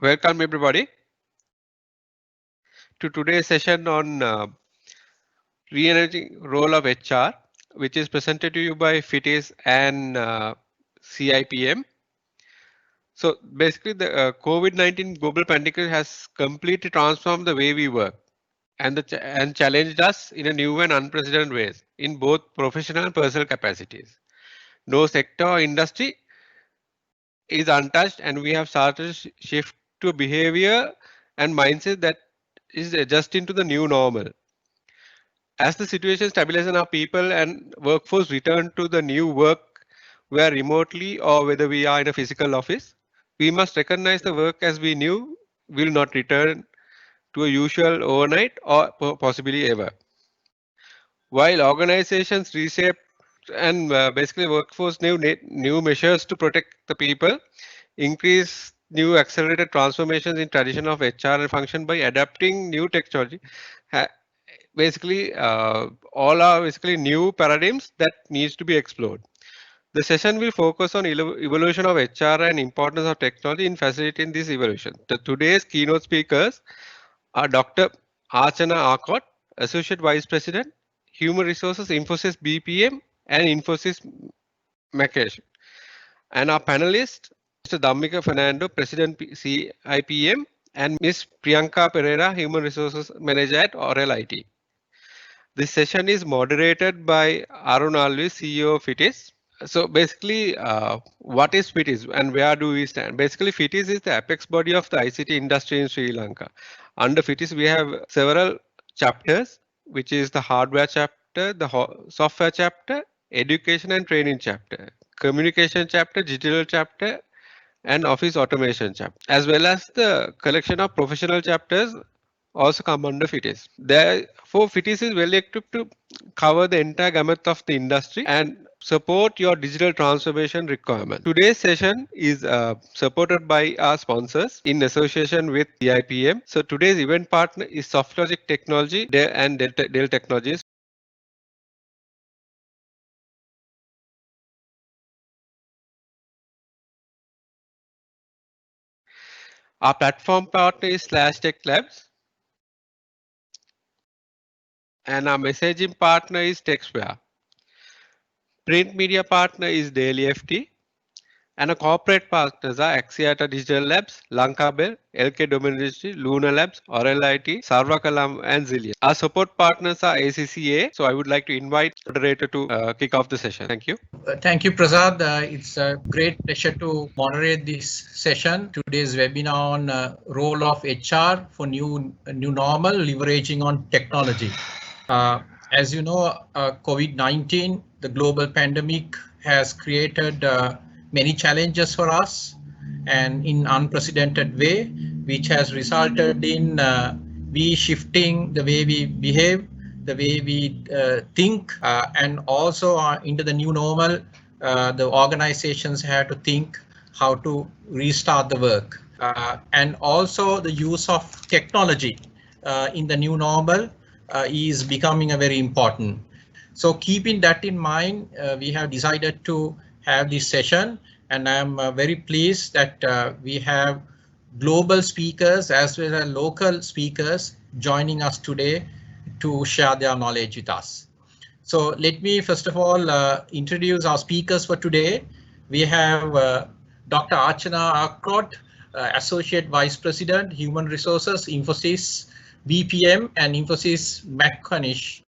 Welcome everybody to today's session on re-energizing role of HR, which is presented to you by FITIS and CIPM. So basically, the COVID-19 global pandemic has completely transformed the way we work and challenged us in a new and unprecedented ways in both professional and personal capacities. No sector or industry is untouched, and we have started to shift to a behavior and mindset that is adjusting to the new normal. As the situation stabilizes and our people and workforce return to the new work, where remotely or whether we are in a physical office, we must recognize the work as we knew will not return to a usual overnight or possibly ever. While organizations reshape and basically workforce new measures to protect the people, increase new accelerated transformations in tradition of HR and function by adapting new technology. Ha- Basically, all are basically new paradigms that needs to be explored. The session will focus on evolution of HR and importance of technology in facilitating this evolution. Today's keynote speakers are Dr. Archana Arkot, Associate Vice President, Human Resources, Infosys BPM, and Infosys Makesh. And our panelists, Mr. Dhammika Fernando, President CIPM, and Ms. Priyanka Pereira, Human Resources Manager at Oral IT. This session is moderated by Arun Alvi, CEO of FITIS. So basically, what is FITIS and where do we stand? Basically, FITIS is the apex body of the ICT industry in Sri Lanka. Under FITIS, we have several chapters, which is the hardware chapter, the software chapter, education and training chapter, communication chapter, digital chapter, and office automation chapter, as well as the collection of professional chapters also come under FITIS. Therefore, FITIS is well equipped to cover the entire gamut of the industry and support your digital transformation requirement. Today's session is supported by our sponsors in association with CIPM. So today's event partner is SoftLogic Technology and Dell Technologies. Our platform partner is Slash Tech Labs, and our messaging partner is TechSphere. Print media partner is Daily FT, and our corporate partners are Axiata Digital Labs, Lankabel, LK Domain Registry, Luna Labs, Oral IT, Sarvakalam, and Zillion. Our support partners are ACCA. So I would like to invite the moderator to kick off the session. Thank you. Thank you, Prasad. It's a great pleasure to moderate this session. Today's webinar on role of HR for new normal, leveraging on technology. As you know, COVID-19, the global pandemic, has created many challenges for us, and in unprecedented way, which has resulted in we shifting the way we behave, the way we think, and also into the new normal. The organizations have to think how to restart the work, and also the use of technology in the new normal is becoming a very important. So keeping that in mind, we have decided to have this session, and I'm very pleased that we have global speakers as well as local speakers joining us today to share their knowledge with us. So let me first of all introduce our speakers for today. We have Dr. Archana Arkot, Associate Vice President, Human Resources, Infosys BPM, and Infosys McConish,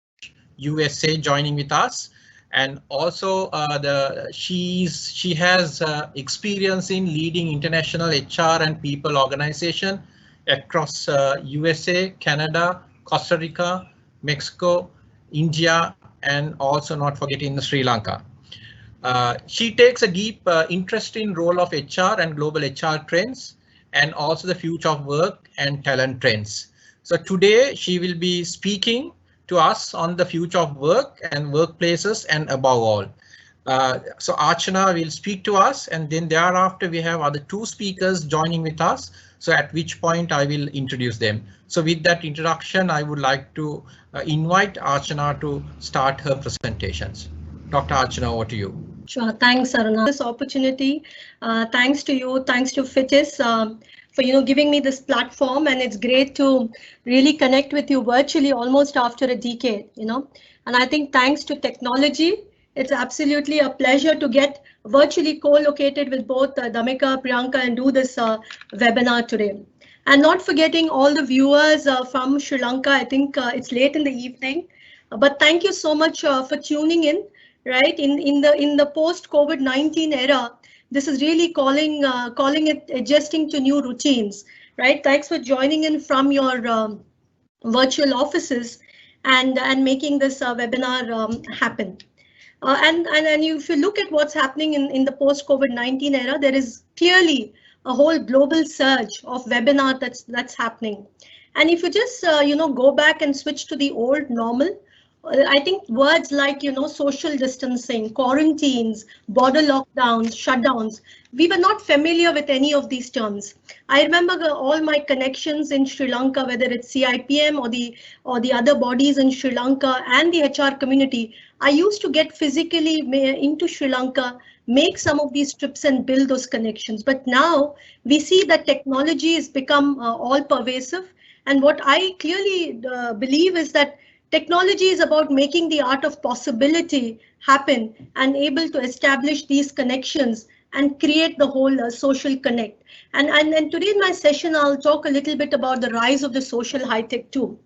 USA, joining with us. And also she has experience in leading international HR and people organization across USA, Canada, Costa Rica, Mexico, India, and also not forgetting Sri Lanka. She takes a deep interest in role of HR and global HR trends, and also the future of work and talent trends. So today she will be speaking to us on the future of work and workplaces, and above all. So Archana will speak to us, and then thereafter we have other two speakers joining with us. So at which point I will introduce them. So with that introduction, I would like to invite Archana to start her presentations. Dr. Archana, over to you. Sure. Thanks, Aruna. This opportunity. Thanks to you. Thanks to FITIS giving me this platform, and it's great to really connect with you virtually almost after a decade. And I think thanks to technology, it's absolutely a pleasure to get virtually co-located with both Dhammika, Priyanka, and do this webinar today. And not forgetting all the viewers from Sri Lanka. I think it's late in the evening, but thank you so much for tuning in. Right, in the post-COVID-19 era, this is really calling it adjusting to new routines. Right, thanks for joining in from your virtual offices and making this webinar happen. And if you look at what's happening in the post-COVID-19 era, there is clearly a whole global surge of webinar that's happening. And if you just go back and switch to the old normal, I think words like, social distancing, quarantines, border lockdowns, shutdowns, we were not familiar with any of these terms. I remember all my connections in Sri Lanka, whether it's CIPM or the other bodies in Sri Lanka and the HR community. I used to get physically into Sri Lanka, make some of these trips and build those connections. But now we see that technology has become all pervasive. And what I clearly believe is that technology is about making the art of possibility happen and able to establish these connections and create the whole social connect. And today in my session, I'll talk a little bit about the rise of the social high tech too.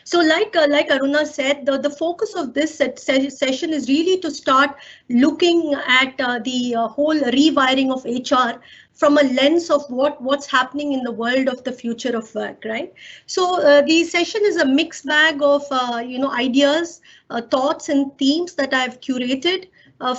So like Aruna said, the focus of this session is really to start looking at the whole rewiring of HR from a lens of what's happening in the world of the future of work, right? So the session is a mixed bag of ideas, thoughts and themes that I've curated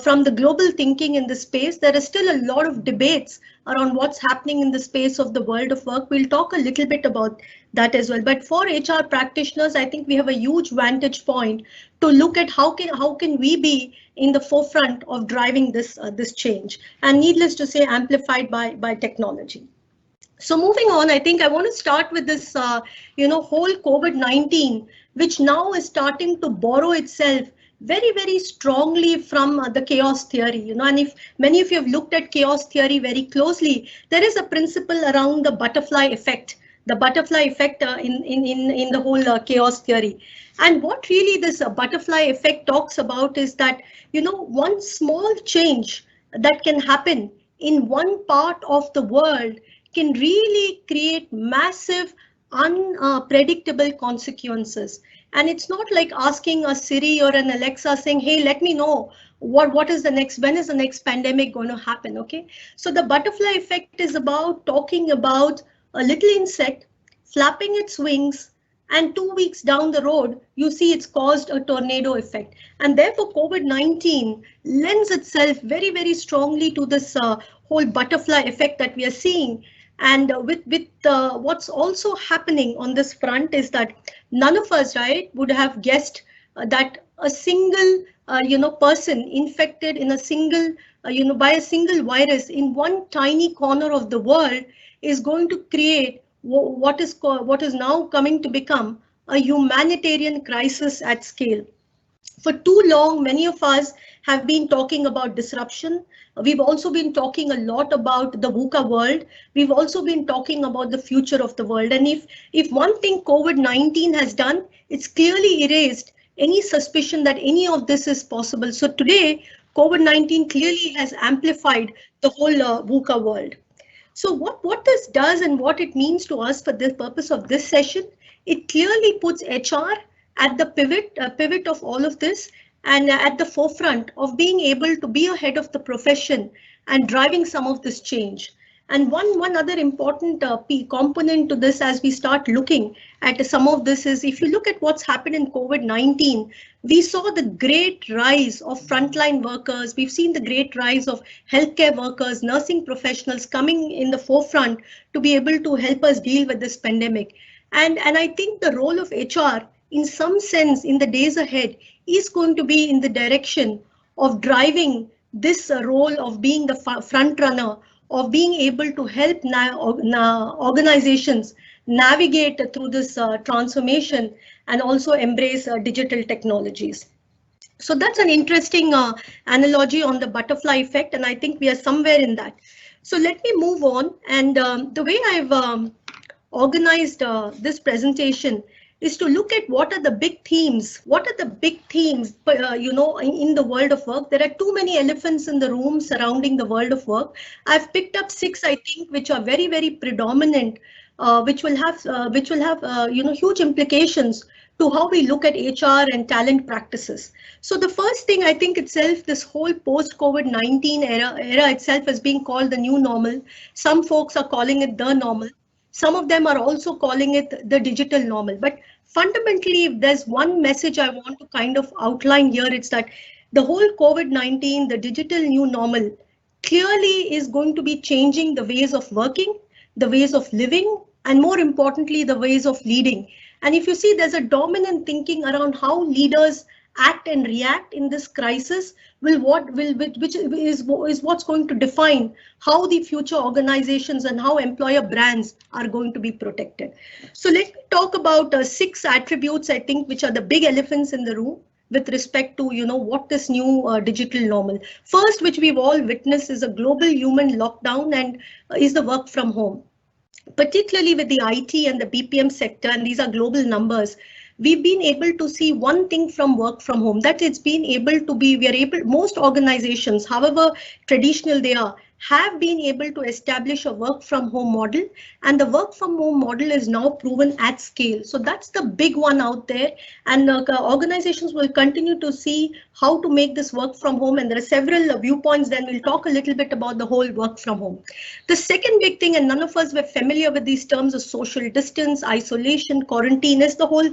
from the global thinking in the space. There is still a lot of debates around what's happening in the space of the world of work. We'll talk a little bit about that as well. But for HR practitioners, I think we have a huge vantage point to look at how can we be in the forefront of driving this change, and needless to say, amplified by technology. So moving on, I think I want to start with this, whole COVID-19, which now is starting to borrow itself very, very strongly from the chaos theory, and if many of you have looked at chaos theory very closely, there is a principle around the butterfly effect in the whole chaos theory. And what really this butterfly effect talks about is that, one small change that can happen in one part of the world can really create massive, unpredictable consequences. And it's not like asking a Siri or an Alexa saying, hey, let me know when is the next pandemic going to happen, okay? So the butterfly effect is about talking about a little insect flapping its wings, and 2 weeks down the road, you see it's caused a tornado effect. And therefore, COVID-19 lends itself very, very strongly to this whole butterfly effect that we are seeing. And with what's also happening on this front is that none of us, right, would have guessed that a single, person infected in a single, by a single virus in one tiny corner of the world is going to create what is now coming to become a humanitarian crisis at scale. For too long, many of us have been talking about disruption. We've also been talking a lot about the VUCA world. We've also been talking about the future of the world. And if one thing COVID-19 has done, it's clearly erased any suspicion that any of this is possible. So today, COVID-19 clearly has amplified the whole VUCA world. So what this does and what it means to us for the purpose of this session, it clearly puts HR at the pivot of all of this, and at the forefront of being able to be ahead of the profession and driving some of this change. And one other important component to this as we start looking at some of this is, if you look at what's happened in COVID-19, we saw the great rise of frontline workers. We've seen the great rise of healthcare workers, nursing professionals coming in the forefront to be able to help us deal with this pandemic. And I think the role of HR, in some sense, in the days ahead, is going to be in the direction of driving this role of being the front runner, of being able to help organizations navigate through this transformation and also embrace digital technologies. So that's an interesting analogy on the butterfly effect, and I think we are somewhere in that. So let me move on. And the way I've organized this presentation is to look at what are the big themes. What are the big themes, in the world of work? There are too many elephants in the room surrounding the world of work. I've picked up 6, I think, which are very, very predominant, which will have huge implications to how we look at HR and talent practices. So the first thing, I think itself, this whole post-COVID-19 era itself is being called the new normal. Some folks are calling it the normal. Some of them are also calling it the digital normal. But fundamentally, if there's one message I want to kind of outline here, it's that the whole COVID-19, the digital new normal, clearly is going to be changing the ways of working, the ways of living, and more importantly, the ways of leading. And if you see, there's a dominant thinking around how leaders act and react in this crisis, which is what's going to define how the future organizations and how employer brands are going to be protected. So let me talk about 6 attributes, I think, which are the big elephants in the room with respect to, what this new digital normal. First, which we've all witnessed, is a global human lockdown and is the work from home. Particularly with the IT and the BPM sector, and these are global numbers, we've been able to see one thing from work from home, that it's been able to be, most organizations, however traditional they are, have been able to establish a work from home model, and the work from home model is now proven at scale. So that's the big one out there, and organizations will continue to see how to make this work from home, and there are several viewpoints. Then we'll talk a little bit about the whole work from home. The second big thing, and none of us were familiar with these terms, of social distance, isolation, quarantine, is the whole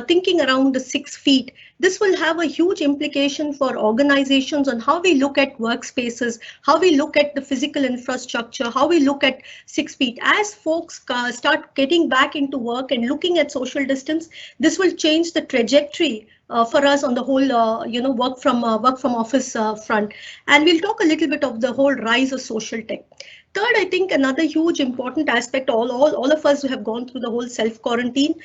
thinking around the 6 feet. This will have a huge implication for organizations on how we look at workspaces, how we look at the physical infrastructure, how we look at 6 feet. As folks start getting back into work and looking at social distance, this will change the trajectory for us on the whole, work from office front. And we'll talk a little bit of the whole rise of social tech. Third, I think another huge important aspect, all of us who have gone through the whole self-quarantine,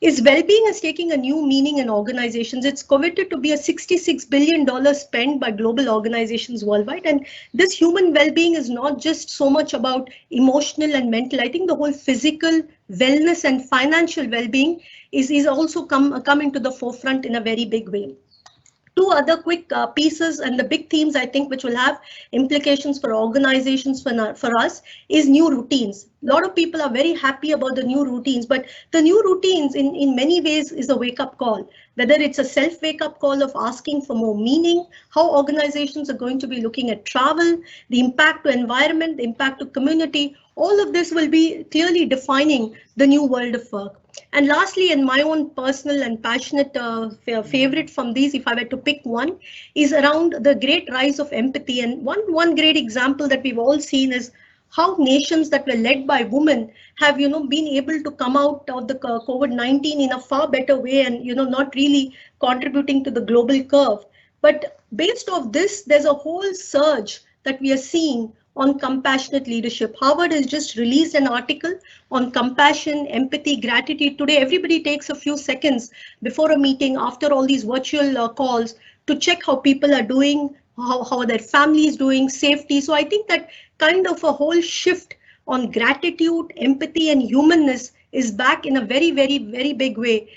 is well-being is taking a new meaning in organizations. It's coveted to be a $66 billion spend by global organizations worldwide. And this human well-being is not just so much about emotional and mental. I think the whole physical wellness and financial well-being is also come into the forefront in a very big way. 2 other quick pieces, and the big themes, I think, which will have implications for organizations for us, is new routines. A lot of people are very happy about the new routines, but the new routines in many ways is a wake-up call. Whether it's a self-wake-up call of asking for more meaning, how organizations are going to be looking at travel, the impact to environment, the impact to community, all of this will be clearly defining the new world of work. And lastly, and my own personal and passionate favorite from these, if I were to pick one, is around the great rise of empathy. And one great example that we've all seen is how nations that were led by women have, been able to come out of the COVID-19 in a far better way and, not really contributing to the global curve. But based off this, there's a whole surge that we are seeing on compassionate leadership. Harvard has just released an article on compassion, empathy, gratitude. Today, everybody takes a few seconds before a meeting, after all these virtual calls, to check how people are doing, how their family is doing, safety. So I think that kind of a whole shift on gratitude, empathy, and humanness is back in a very, very, very big way.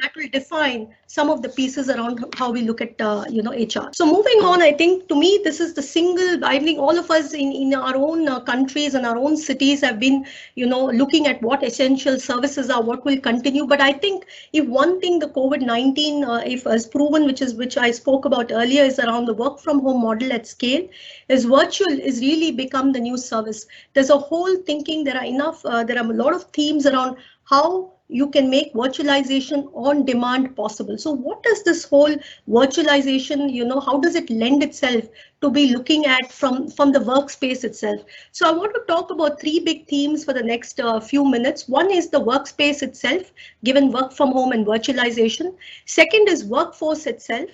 That will define some of the pieces around how we look at, HR. So moving on, I think to me, this is the single, I think all of us in our own countries and our own cities have been, looking at what essential services are, what will continue. But I think if one thing the COVID-19 if has proven, which I spoke about earlier, is around the work from home model at scale, is virtual is really become the new service. There's a whole thinking, there are a lot of themes around how you can make virtualization on demand possible. So what does this whole virtualization, how does it lend itself to be looking at from the workspace itself? So I want to talk about 3 big themes for the next few minutes. One is the workspace itself, given work from home and virtualization. Second is workforce itself,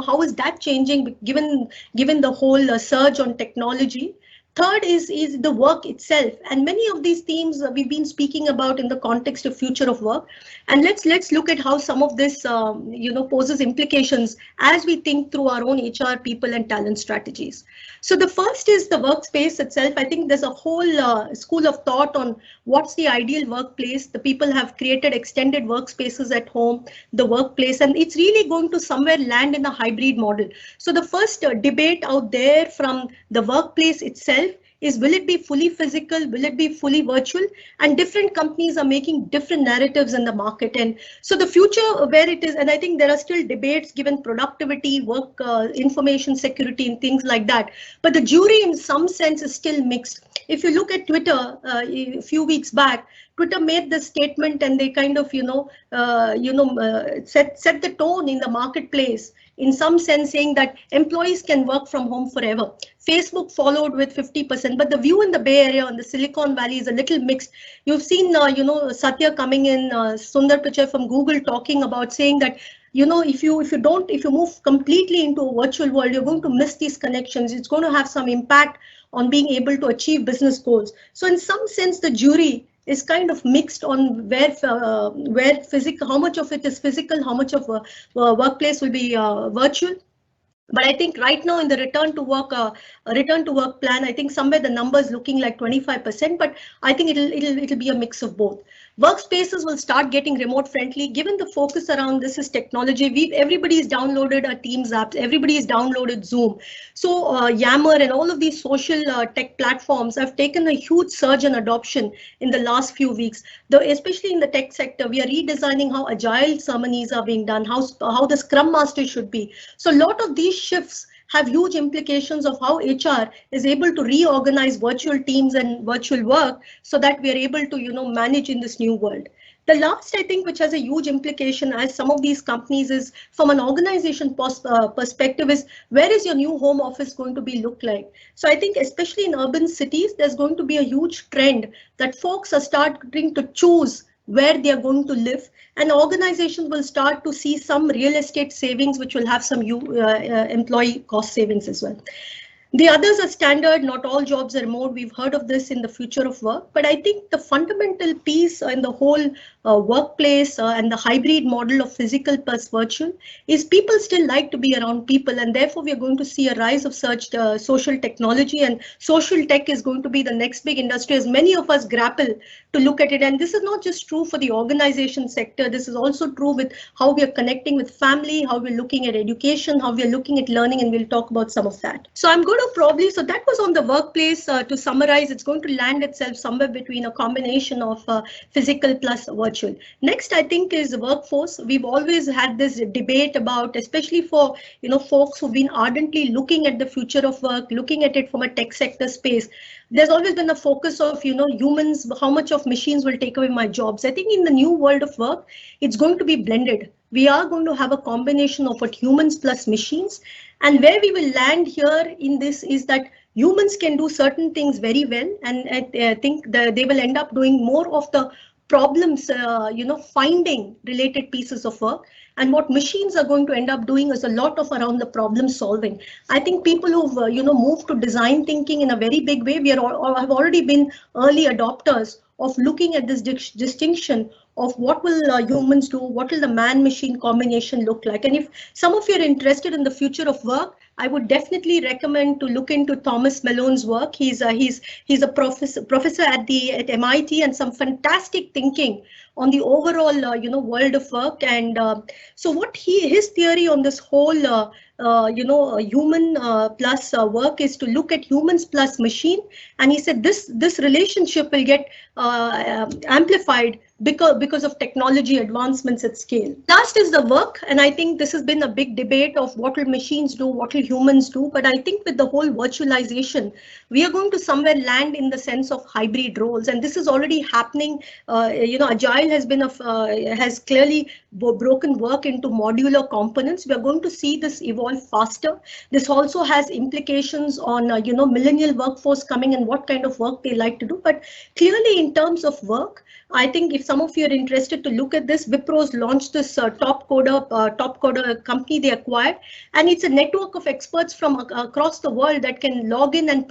how is that changing given the whole surge on technology? Third is the work itself, and many of these themes we've been speaking about in the context of future of work. And let's look at how some of this poses implications as we think through our own HR, people, and talent strategies. So the first is the workspace itself. I think there's a whole school of thought on what's the ideal workplace. The people have created extended workspaces at home, the workplace, and it's really going to somewhere land in a hybrid model. So the first debate out there from the workplace itself is, will it be fully physical? Will it be fully virtual? And different companies are making different narratives in the market. And so the future where it is, and I think there are still debates given productivity, work, information security, and things like that. But the jury in some sense is still mixed. If you look at Twitter a few weeks back, Twitter made this statement and they kind of, set the tone in the marketplace, in some sense saying that employees can work from home forever. Facebook followed with 50%, but the view in the Bay Area and the Silicon Valley is a little mixed. You've seen, Satya coming in, Sundar Pichai from Google talking about saying that, if you move completely into a virtual world, you're going to miss these connections. It's going to have some impact on being able to achieve business goals. So in some sense, the jury is kind of mixed on where physical, how much of it is physical, how much of a workplace will be virtual. But I think right now in the return to work plan, I think somewhere the number is looking like 25%, but I think it'll be a mix of both. Workspaces will start getting remote friendly. Given the focus around this is technology, everybody's downloaded our Teams apps, everybody's downloaded Zoom. So Yammer and all of these social tech platforms have taken a huge surge in adoption in the last few weeks. Especially in the tech sector, we are redesigning how agile ceremonies are being done, how the Scrum Master should be. So a lot of these shifts have huge implications of how HR is able to reorganize virtual teams and virtual work so that we are able to, manage in this new world. The last, I think, which has a huge implication as some of these companies is from an organization perspective is, where is your new home office going to be look like? So I think especially in urban cities, there's going to be a huge trend that folks are starting to choose where they are going to live, and organizations will start to see some real estate savings, which will have some employee cost savings as well. The others are standard, not all jobs are remote. We've heard of this in the future of work, but I think the fundamental piece in the whole workplace and the hybrid model of physical plus virtual is people still like to be around people, and therefore we are going to see a rise of social technology, and social tech is going to be the next big industry as many of us grapple to look at it. And this is not just true for the organization sector, this is also true with how we are connecting with family, how we're looking at education, how we are looking at learning, and we'll talk about some of that. So I'm going to so that was on the workplace. To summarize, it's going to land itself somewhere between a combination of physical plus virtual. Next, I think, is workforce. We've always had this debate about, especially for folks who've been ardently looking at the future of work, looking at it from a tech sector space. There's always been a focus of humans, how much of machines will take away my jobs. I think in the new world of work, it's going to be blended. We are going to have a combination of what humans plus machines. And where we will land here in this is that humans can do certain things very well, and I think they will end up doing more of the problems, finding related pieces of work. And what machines are going to end up doing is a lot of around the problem solving. I think people who've moved to design thinking in a very big way, have already been early adopters of looking at this distinction of what will humans do, what will the man-machine combination look like. And if some of you are interested in the future of work, I would definitely recommend to look into Thomas Malone's work. He's a professor at MIT, and some fantastic thinking on the overall world of work. And so what his theory on this whole human plus work is to look at humans plus machine, and he said this relationship will get amplified because of technology advancements at scale. Last is the work, and I think this has been a big debate of what will machines do, what will humans do. But I think with the whole virtualization, we are going to somewhere land in the sense of hybrid roles, and this is already happening. Agile has clearly broken work into modular components. We are going to see this evolve faster. This also has implications on millennial workforce coming and what kind of work they like to do. But clearly, in terms of work, I think if some of you are interested to look at this, Wipro's launched this top coder company they acquired, and it's a network of experts from across the world that can log in and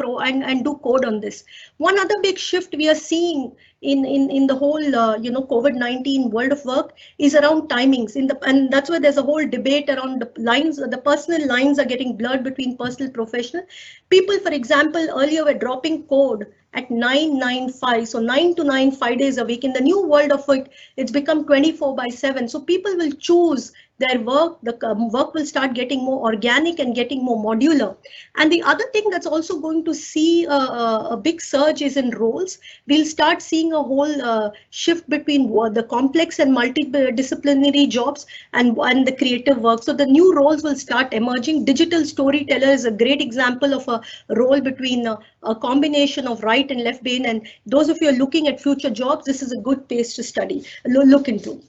do code on this. One other big shift we are seeing in the whole COVID-19 world of work is around timings. And that's why there's a whole debate around the lines. The personal lines are getting blurred between personal and professional. People, for example, earlier were dropping code at 9-9-5, so 9 to 9, 5 days a week. In the new world of it, it's become 24/7. So people will choose their work, the work will start getting more organic and getting more modular. And the other thing that's also going to see a big surge is in roles. We'll start seeing a whole shift between the complex and multidisciplinary jobs and the creative work. So the new roles will start emerging. Digital storyteller is a great example of a role between a combination of right and left brain. And those of you who are looking at future jobs, this is a good place to study, look into.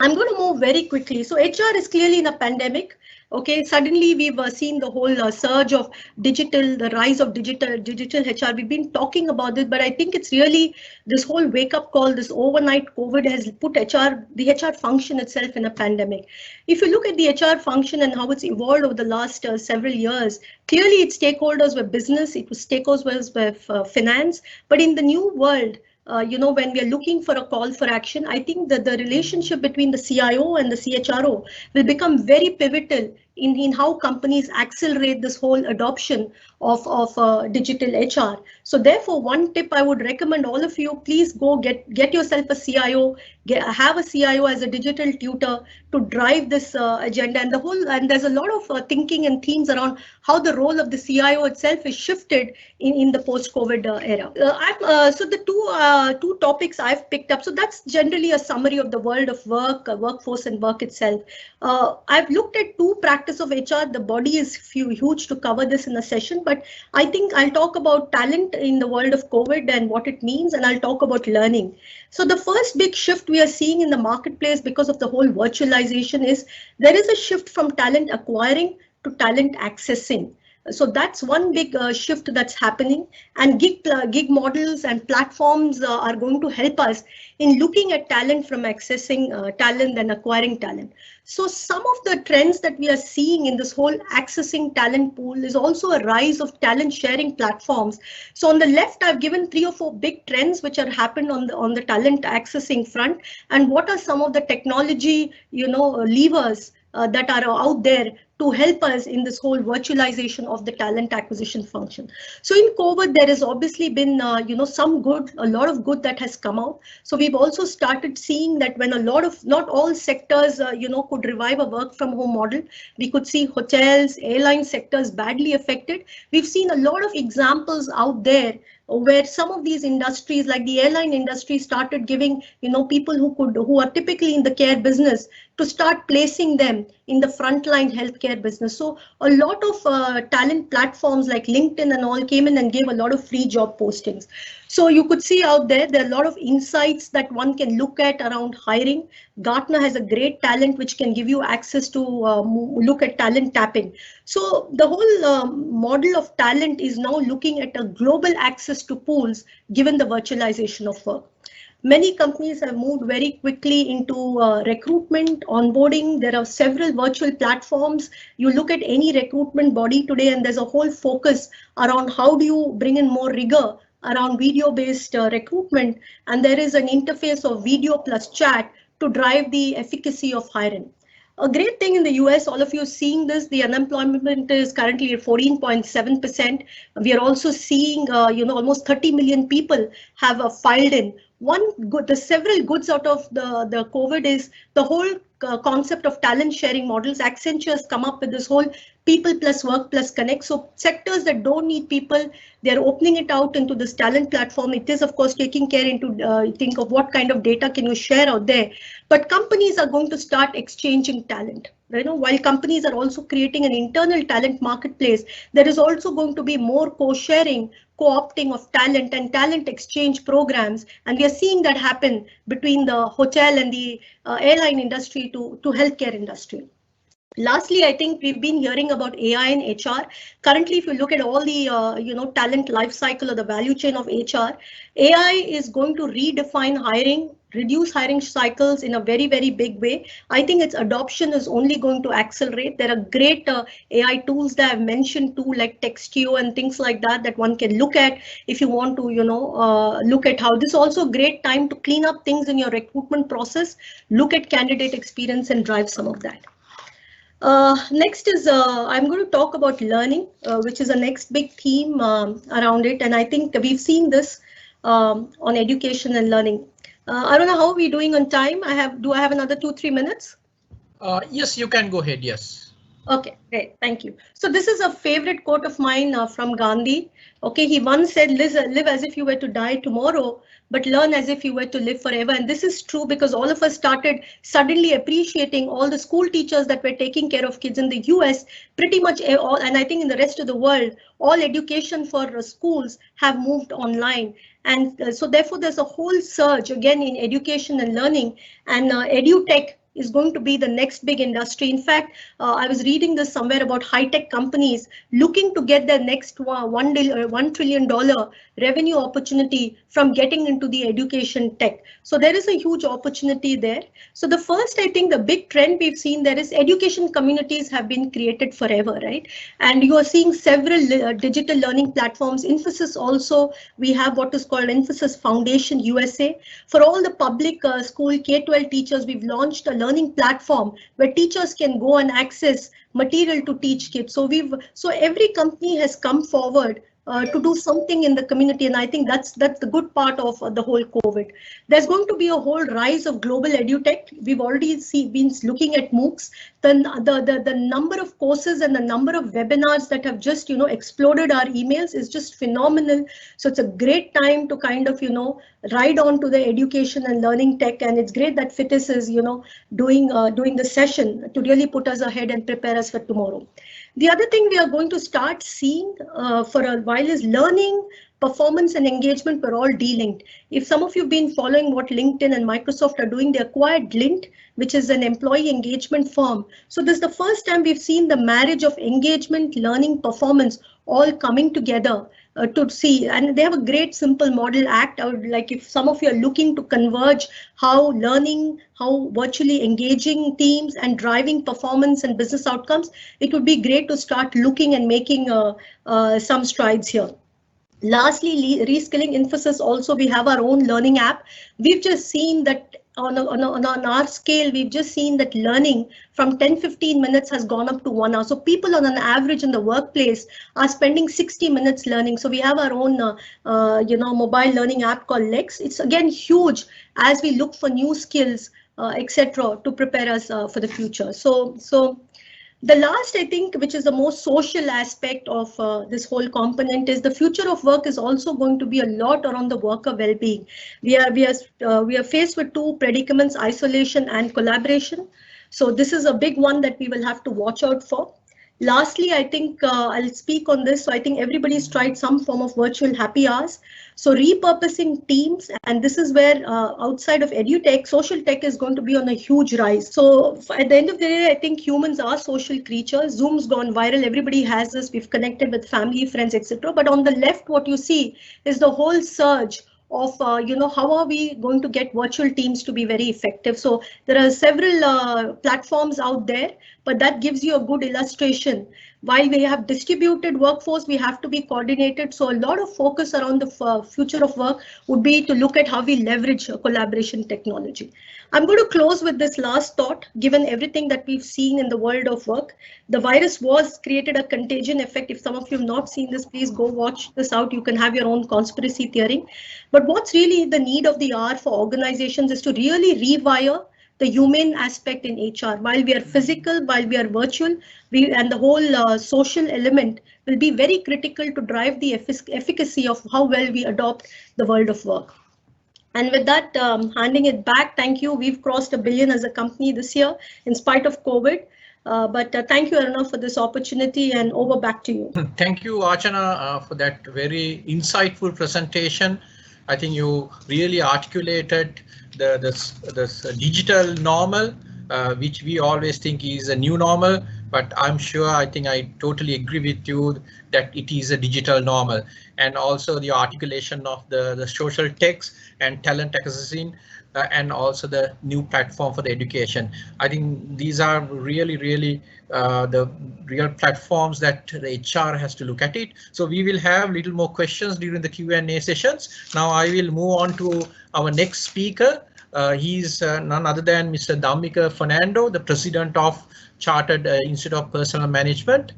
I'm going to move very quickly. So HR is clearly in a pandemic. Okay, suddenly we've seen the whole surge of digital, the rise of digital HR. We've been talking about this, but I think it's really this whole wake-up call, this overnight COVID has put the HR function itself in a pandemic. If you look at the HR function and how it's evolved over the last several years, clearly its stakeholders were business, it was stakeholders were finance, but in the new world, when we are looking for a call for action, I think that the relationship between the CIO and the CHRO will become very pivotal in how companies accelerate this whole adoption of digital HR. So therefore, one tip I would recommend all of you, please go get yourself a CIO, have a CIO as a digital tutor to drive this agenda. And there's a lot of thinking and themes around how the role of the CIO itself is shifted in the post-COVID era. So the two topics I've picked up. So that's generally a summary of the world of work, workforce and work itself. I've looked at two practices of HR. The body is huge to cover this in a session, but I think I'll talk about talent in the world of COVID and what it means, and I'll talk about learning. So the first big shift we are seeing in the marketplace because of the whole virtualization is there is a shift from talent acquiring to talent accessing. So that's one big shift that's happening, and gig models and platforms are going to help us in looking at talent from accessing talent and acquiring talent. So some of the trends that we are seeing in this whole accessing talent pool is also a rise of talent sharing platforms. So on the left, I've given 3 or 4 big trends which are happened on the talent accessing front, and what are some of the technology levers that are out there to help us in this whole virtualization of the talent acquisition function. So in COVID, there has obviously been, a lot of good that has come out. So we've also started seeing that when not all sectors, could revive a work from home model, we could see hotels, airline sectors badly affected. We've seen a lot of examples out there where some of these industries like the airline industry started giving, people who are typically in the care business to start placing them in the frontline healthcare business. So a lot of talent platforms like LinkedIn and all came in and gave a lot of free job postings. So you could see out there are a lot of insights that one can look at around hiring. Gartner has a great talent which can give you access to look at talent tapping. So the whole model of talent is now looking at a global access to pools given the virtualization of work. Many companies have moved very quickly into recruitment, onboarding. There are several virtual platforms. You look at any recruitment body today and there's a whole focus around how do you bring in more rigor around video-based recruitment, and there is an interface of video plus chat to drive the efficacy of hiring. A great thing in the US, all of you are seeing this, the unemployment is currently at 14.7%. We are also seeing, almost 30 million people have filed in. The several goods out of the COVID is the whole concept of talent sharing models. Accenture has come up with this whole people plus work plus connect. So sectors that don't need people, they're opening it out into this talent platform. It is, of course, taking care into think of what kind of data can you share out there. But companies are going to start exchanging talent. While companies are also creating an internal talent marketplace, there is also going to be more co-sharing, co-opting of talent and talent exchange programs. And we are seeing that happen between the hotel and the airline industry to healthcare industry. Lastly, I think we've been hearing about AI in HR. Currently, if you look at all the talent life cycle or the value chain of HR, AI is going to redefine hiring, reduce hiring cycles in a very, very big way. I think its adoption is only going to accelerate. There are great AI tools that I've mentioned too, like Textio and things like that, that one can look at if you want to, look at how this is also a great time to clean up things in your recruitment process, look at candidate experience and drive some of that. Next is I'm going to talk about learning, which is a next big theme around it. And I think we've seen this on education and learning. I don't know how are we doing on time. Do I have another 2-3 minutes? Yes, you can go ahead. Yes. Okay, great. Thank you. So this is a favorite quote of mine from Gandhi. Okay, he once said, live as if you were to die tomorrow, but learn as if you were to live forever. And this is true because all of us started suddenly appreciating all the school teachers that were taking care of kids in the US, pretty much all, and I think in the rest of the world, all education for schools have moved online. And so therefore, there's a whole surge again in education and learning, and EduTech is going to be the next big industry. In fact, I was reading this somewhere about high-tech companies looking to get their next $1 trillion revenue opportunity from getting into the education tech. So there is a huge opportunity there. So the first, I think the big trend we've seen there is education communities have been created forever, right? And you are seeing several digital learning platforms. Infosys also, we have what is called Infosys Foundation USA. For all the public school K-12 teachers, we've launched a learning platform where teachers can go and access material to teach kids. So every company has come forward to do something in the community, and I think that's the good part of the whole COVID. There's going to be a whole rise of global edutech. We've already been looking at MOOCs. The number of courses and the number of webinars that have just exploded our emails is just phenomenal. So it's a great time to kind of ride on to the education and learning tech, and it's great that FITIS is doing the session to really put us ahead and prepare us for tomorrow. The other thing we are going to start seeing for a while is learning, performance and engagement were all de-linked. If some of you have been following what LinkedIn and Microsoft are doing, they acquired Glint, which is an employee engagement firm. So this is the first time we've seen the marriage of engagement, learning, performance all coming together to see, and they have a great simple model act. I would like if some of you are looking to converge how learning, how virtually engaging teams and driving performance and business outcomes, it would be great to start looking and making some strides here. Lastly, reskilling Infosys also, we have our own learning app. We've just seen that on our scale, we've just seen that learning from 10-15 minutes has gone up to 1 hour. So people on an average in the workplace are spending 60 minutes learning. So we have our own mobile learning app called Lex. It's again huge as we look for new skills, etc., to prepare us for the future. So the last, I think, which is the most social aspect of this whole component, is the future of work is also going to be a lot around the worker well-being. We are faced with two predicaments: isolation and collaboration. So this is a big one that we will have to watch out for. Lastly, I think I'll speak on this. So I think everybody's tried some form of virtual happy hours. So repurposing teams, and this is where outside of edutech, social tech is going to be on a huge rise. So at the end of the day, I think humans are social creatures. Zoom's gone viral. Everybody has this. We've connected with family, friends, etc. But on the left, what you see is the whole surge of how are we going to get virtual teams to be very effective. So there are several platforms out there, but that gives you a good illustration. While we have distributed workforce, we have to be coordinated. So a lot of focus around the future of work would be to look at how we leverage collaboration technology. I'm going to close with this last thought. Given everything that we've seen in the world of work, the virus was created a contagion effect. If some of you have not seen this, please go watch this out. You can have your own conspiracy theory. But what's really the need of the hour for organizations is to really rewire the human aspect in HR. While we are physical, while we are virtual, and the whole social element will be very critical to drive the efficacy of how well we adopt the world of work. And with that, handing it back, thank you. We've crossed 1 billion as a company this year in spite of COVID. But thank you, Aruna, for this opportunity, and over back to you. Thank you, Archana, for that very insightful presentation. I think you really articulated this digital normal which we always think is a new normal, but I think I totally agree with you that it is a digital normal. And also the articulation of the social techs and talent acquisition, and also the new platform for the education. I think these are really the real platforms that the HR has to look at it. So we will have little more questions during the Q&A sessions. Now I will move on to our next speaker. He's none other than Mr. Dhammika Fernando, the president of Chartered Institute of Personnel Management.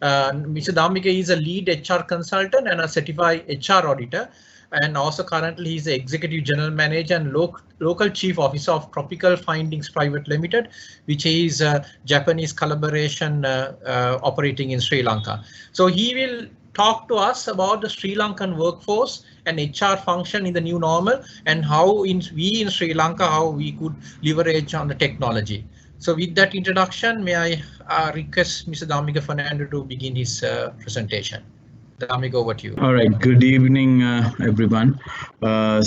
Mr. Dhammika is a lead HR consultant and a certified HR auditor. And also currently he's the executive general manager and local chief officer of Tropical Findings Private Limited, which is a Japanese collaboration operating in Sri Lanka. So he will talk to us about the Sri Lankan workforce and HR function in the new normal, and how we in Sri Lanka, how we could leverage on the technology. So with that introduction, may I request Mr. Dhammika Fernando to begin his presentation. Dhammika, over to you. All right, good evening, everyone. I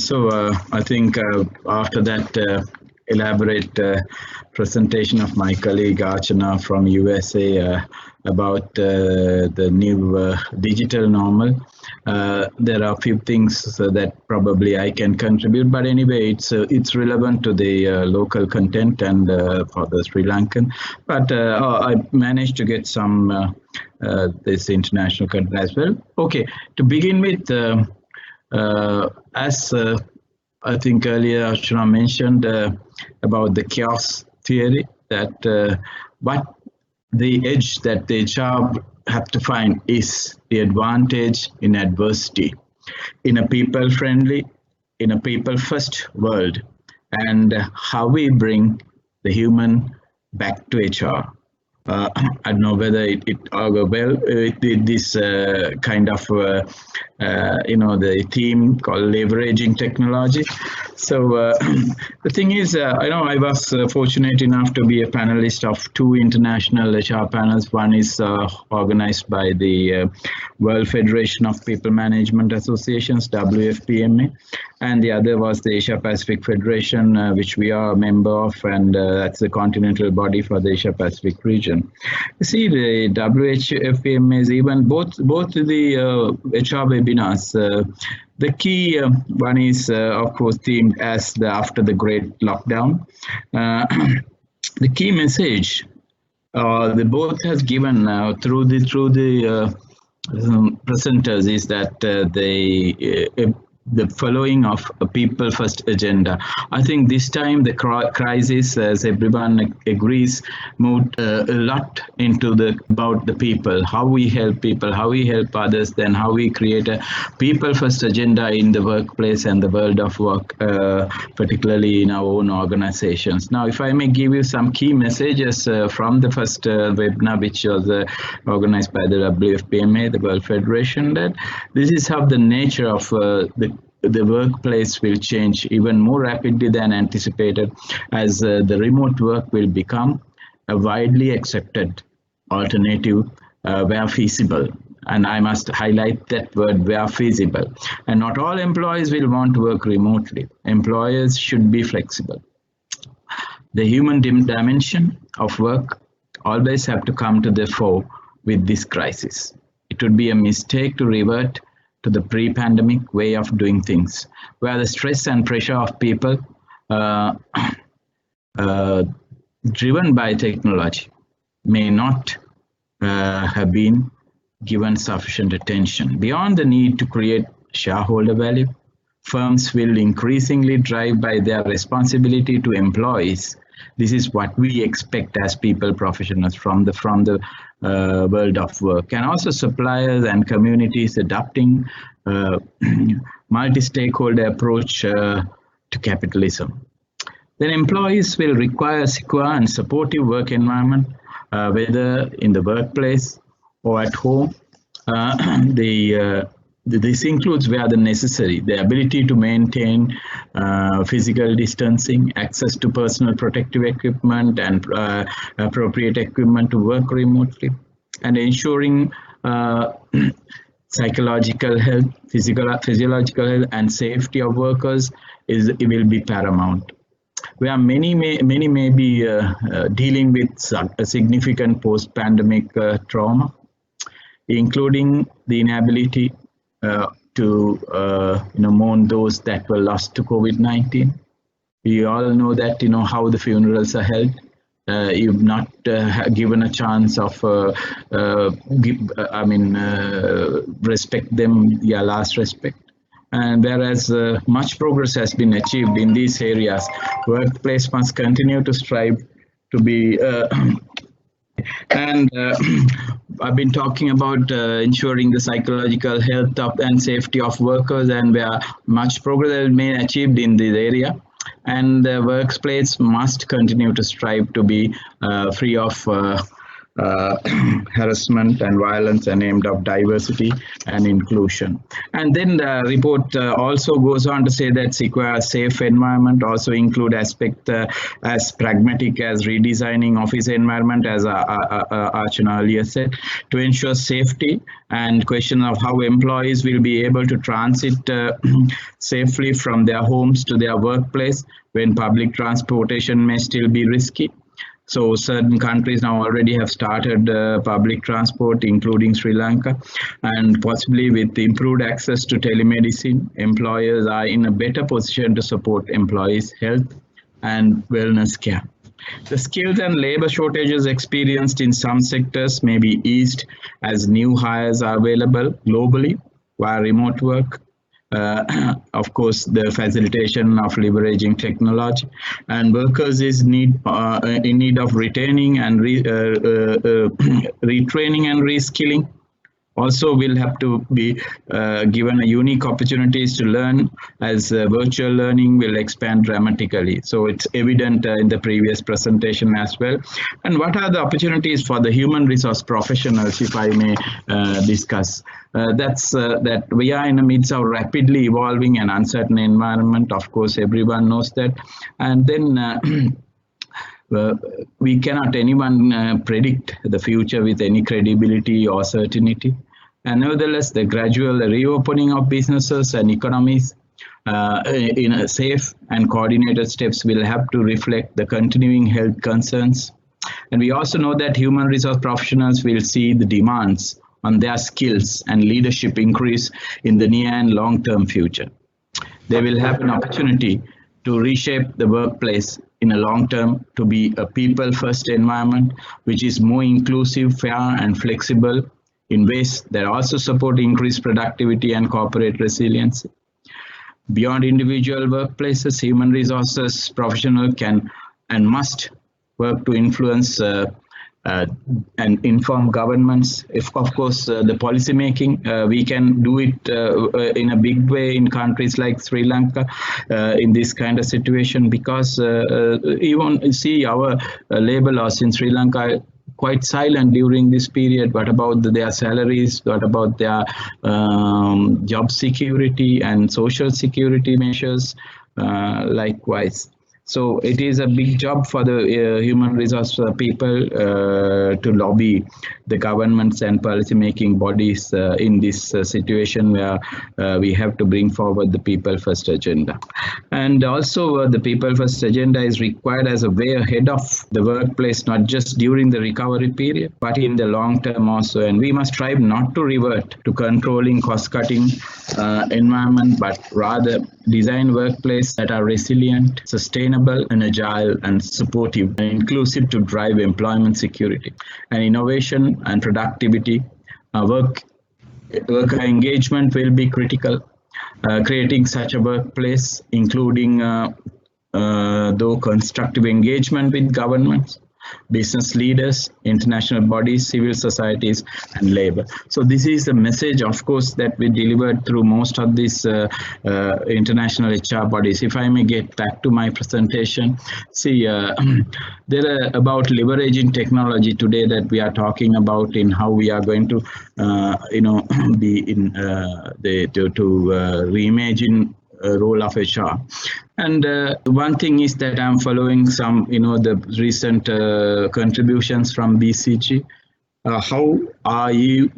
think after that elaborate presentation of my colleague Archana from USA about the new digital normal, there are a few things that probably I can contribute, but anyway, it's relevant to the local content and for the Sri Lankan. But I managed to get some this international content as well. Okay, to begin with, as I think earlier Archana mentioned about the chaos theory, that what the edge that the HR have to find is the advantage in adversity, in a people-friendly, in a people-first world, and how we bring the human back to HR. I don't know whether it go well with this kind of the theme called leveraging technology. So the thing is, I was fortunate enough to be a panelist of 2 international HR panels. One is organized by the World Federation of People Management Associations, WFPMA, and the other was the Asia Pacific Federation, which we are a member of, and that's the continental body for the Asia Pacific region. You see, the WFPMA is even both the HR webinars. The key one is, of course, themed as after the great lockdown. The key message the both has given through the presenters is that the following of a people first agenda. I think this time the crisis, as everyone agrees, moved a lot into about the people, how we help people, how we help others, then how we create a people first agenda in the workplace and the world of work, particularly in our own organizations. Now, if I may give you some key messages from the first webinar, which was organized by the WFPMA, the World Federation, that this is how the nature of the workplace will change even more rapidly than anticipated, as the remote work will become a widely accepted alternative where feasible. And I must highlight that word, where feasible. And not all employees will want to work remotely. Employers should be flexible. The human dimension of work always have to come to the fore with this crisis. It would be a mistake to revert to the pre-pandemic way of doing things, where the stress and pressure of people driven by technology may not have been given sufficient attention. Beyond the need to create shareholder value, firms will increasingly drive by their responsibility to employees. This is what we expect as people professionals from the world of work, and also suppliers and communities adopting multi-stakeholder approach to capitalism. Then employees will require a secure and supportive work environment, whether in the workplace or at home. This includes, where the necessary, the ability to maintain physical distancing, access to personal protective equipment and appropriate equipment to work remotely, and ensuring psychological health, physiological health and safety of workers will be paramount. where many may be dealing with a significant post-pandemic trauma, including the inability to mourn those that were lost to COVID-19. We all know that how the funerals are held. You've not given a chance of respect them, your last respect. And whereas much progress has been achieved in these areas, workplace must continue to strive to be and I've been talking about ensuring the psychological health and safety of workers, and where much progress has been achieved in this area. And the workplace must continue to strive to be free of harassment and violence, and aimed at diversity and inclusion. And then the report also goes on to say that secure a safe environment also include aspect as pragmatic as redesigning office environment, as Archana earlier said, to ensure safety, and question of how employees will be able to transit safely from their homes to their workplace when public transportation may still be risky. So certain countries now already have started public transport, including Sri Lanka, and possibly with improved access to telemedicine, employers are in a better position to support employees' health and wellness care. The skills and labor shortages experienced in some sectors may be eased as new hires are available globally via remote work. Of course, the facilitation of leveraging technology, and workers is in need of retaining and retraining and reskilling. Also will have to be given a unique opportunities to learn, as virtual learning will expand dramatically. So it's evident in the previous presentation as well. And what are the opportunities for the human resource professionals, if I may discuss? That we are in the midst of rapidly evolving and uncertain environment. Of course, everyone knows that. And then we cannot anyone predict the future with any credibility or certainty. And nevertheless, the gradual reopening of businesses and economies in a safe and coordinated steps will have to reflect the continuing health concerns. And we also know that human resource professionals will see the demands on their skills and leadership increase in the near and long-term future. They will have an opportunity to reshape the workplace in a long term to be a people-first environment, which is more inclusive, fair, and flexible in ways that also support increased productivity and corporate resilience. Beyond individual workplaces, human resources professionals can and must work to influence and inform governments. If, of course, the policy making, we can do it in a big way in countries like Sri Lanka in this kind of situation, because even see our labor laws in Sri Lanka quite silent during this period. What about their salaries? What about their job security and social security measures? Likewise. So it is a big job for the human resource people to lobby the governments and policy-making bodies in this situation where we have to bring forward the People First agenda. And also the People First agenda is required as a way ahead of the workplace, not just during the recovery period, but in the long term also. And we must strive not to revert to controlling, cost-cutting environment, but rather design workplace that are resilient, sustainable, and agile, and supportive and inclusive to drive employment security and innovation and productivity. Worker engagement will be critical. Creating such a workplace, including though constructive engagement with governments, business leaders, international bodies, civil societies, and labor. So this is the message, of course, that we delivered through most of these international HR bodies. If I may get back to my presentation, see, there are about leveraging technology today that we are talking about in how we are going to, be in reimagine role of HR. And one thing is that I'm following some, the recent contributions from BCG. How are you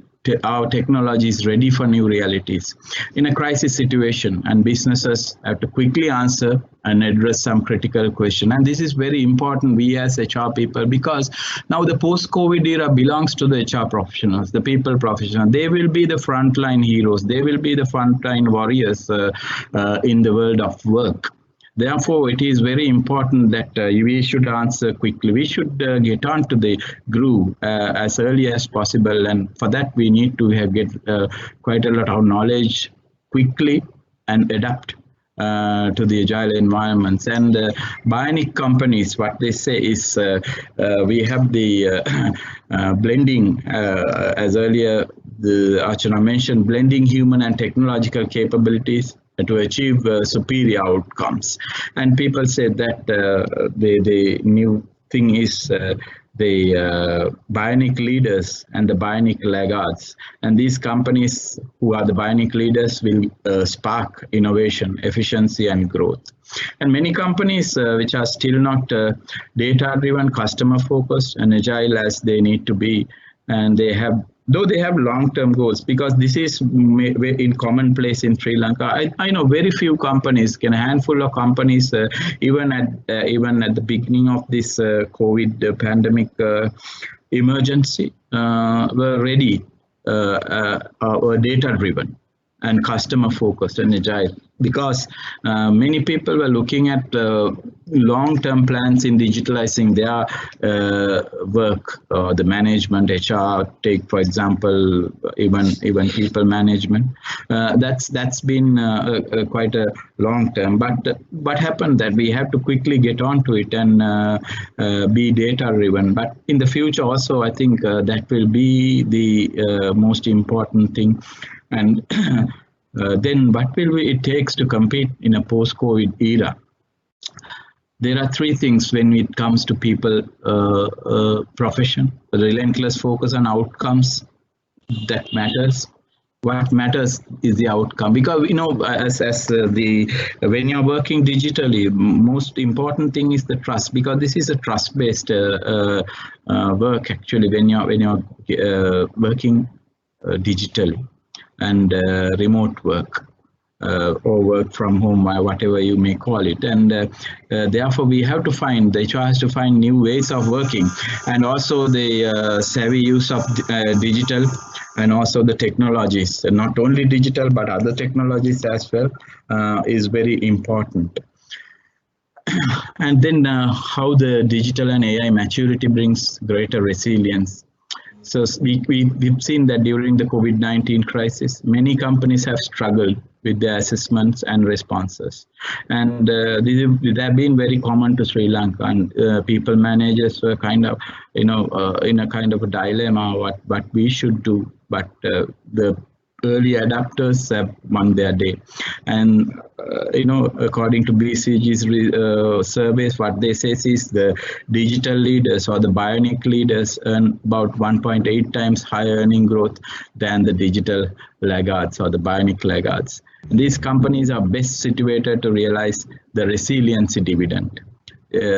our technology is ready for new realities in a crisis situation, and businesses have to quickly answer and address some critical question. And this is very important, we as HR people, because now the post-COVID era belongs to the HR professionals, the people professionals. They will be the frontline heroes. They will be the frontline warriors in the world of work. Therefore, it is very important that we should answer quickly. We should get on to the groove as early as possible. And for that, we need to get quite a lot of knowledge quickly and adapt to the agile environments. And bionic companies, what they say is we have the blending, as earlier the Archana mentioned, blending human and technological capabilities to achieve superior outcomes. And people say that the new thing is the bionic leaders and the bionic laggards. And these companies who are the bionic leaders will spark innovation, efficiency, and growth. And many companies which are still not data-driven, customer-focused, and agile as they need to be, and they have, though they have long-term goals, because this is in commonplace in Sri Lanka. I know very few companies, a handful of companies, even at the beginning of this COVID pandemic emergency, were ready, were data-driven and customer-focused and agile, because many people were looking at long-term plans in digitalizing their work, the management, HR, take for example, even people management. That's been quite a long term. But what happened that we have to quickly get onto it and be data-driven. But in the future also, I think that will be the most important thing. And then what will it takes to compete in a post-COVID era? There are three things when it comes to people profession: the relentless focus on outcomes that matters. What matters is the outcome, because when you're working digitally, most important thing is the trust, because this is a trust-based work actually when you're working digitally. And remote work or work from home, whatever you may call it. And therefore, we have to find, the HR has to find new ways of working, and also the savvy use of digital and also the technologies, and not only digital, but other technologies as well, is very important. And then how the digital and AI maturity brings greater resilience. So we've seen that during the COVID-19 crisis, many companies have struggled with their assessments and responses. And they have been very common to Sri Lanka, and people managers were kind of, in a kind of a dilemma what we should do. But the early adapters have won their day. And according to BCG's surveys, what they say is the digital leaders or the bionic leaders earn about 1.8 times higher earning growth than the digital laggards or the bionic laggards. And these companies are best situated to realize the resiliency dividend.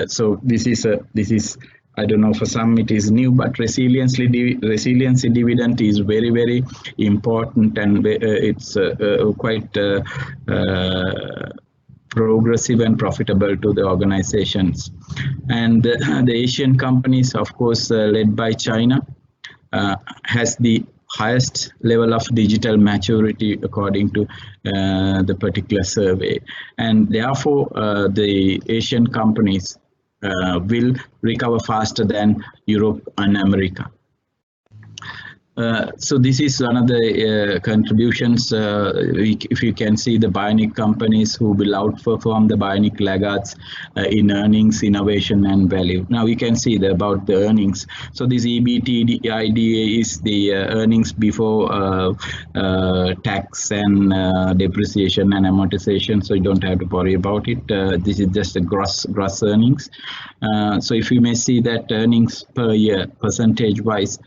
So this is I don't know, for some it is new, but resiliency dividend is very, very important, and it's quite progressive and profitable to the organizations. And the Asian companies, of course, led by China, has the highest level of digital maturity according to the particular survey. And therefore, the Asian companies will recover faster than Europe and America. So this is one of the contributions. If you can see the bionic companies who will outperform the bionic laggards in earnings, innovation, and value. Now we can see about the earnings. So this EBITDA is the earnings before tax and depreciation and amortization. So you don't have to worry about it. This is just the gross earnings. So if you may see that earnings per year, percentage-wise,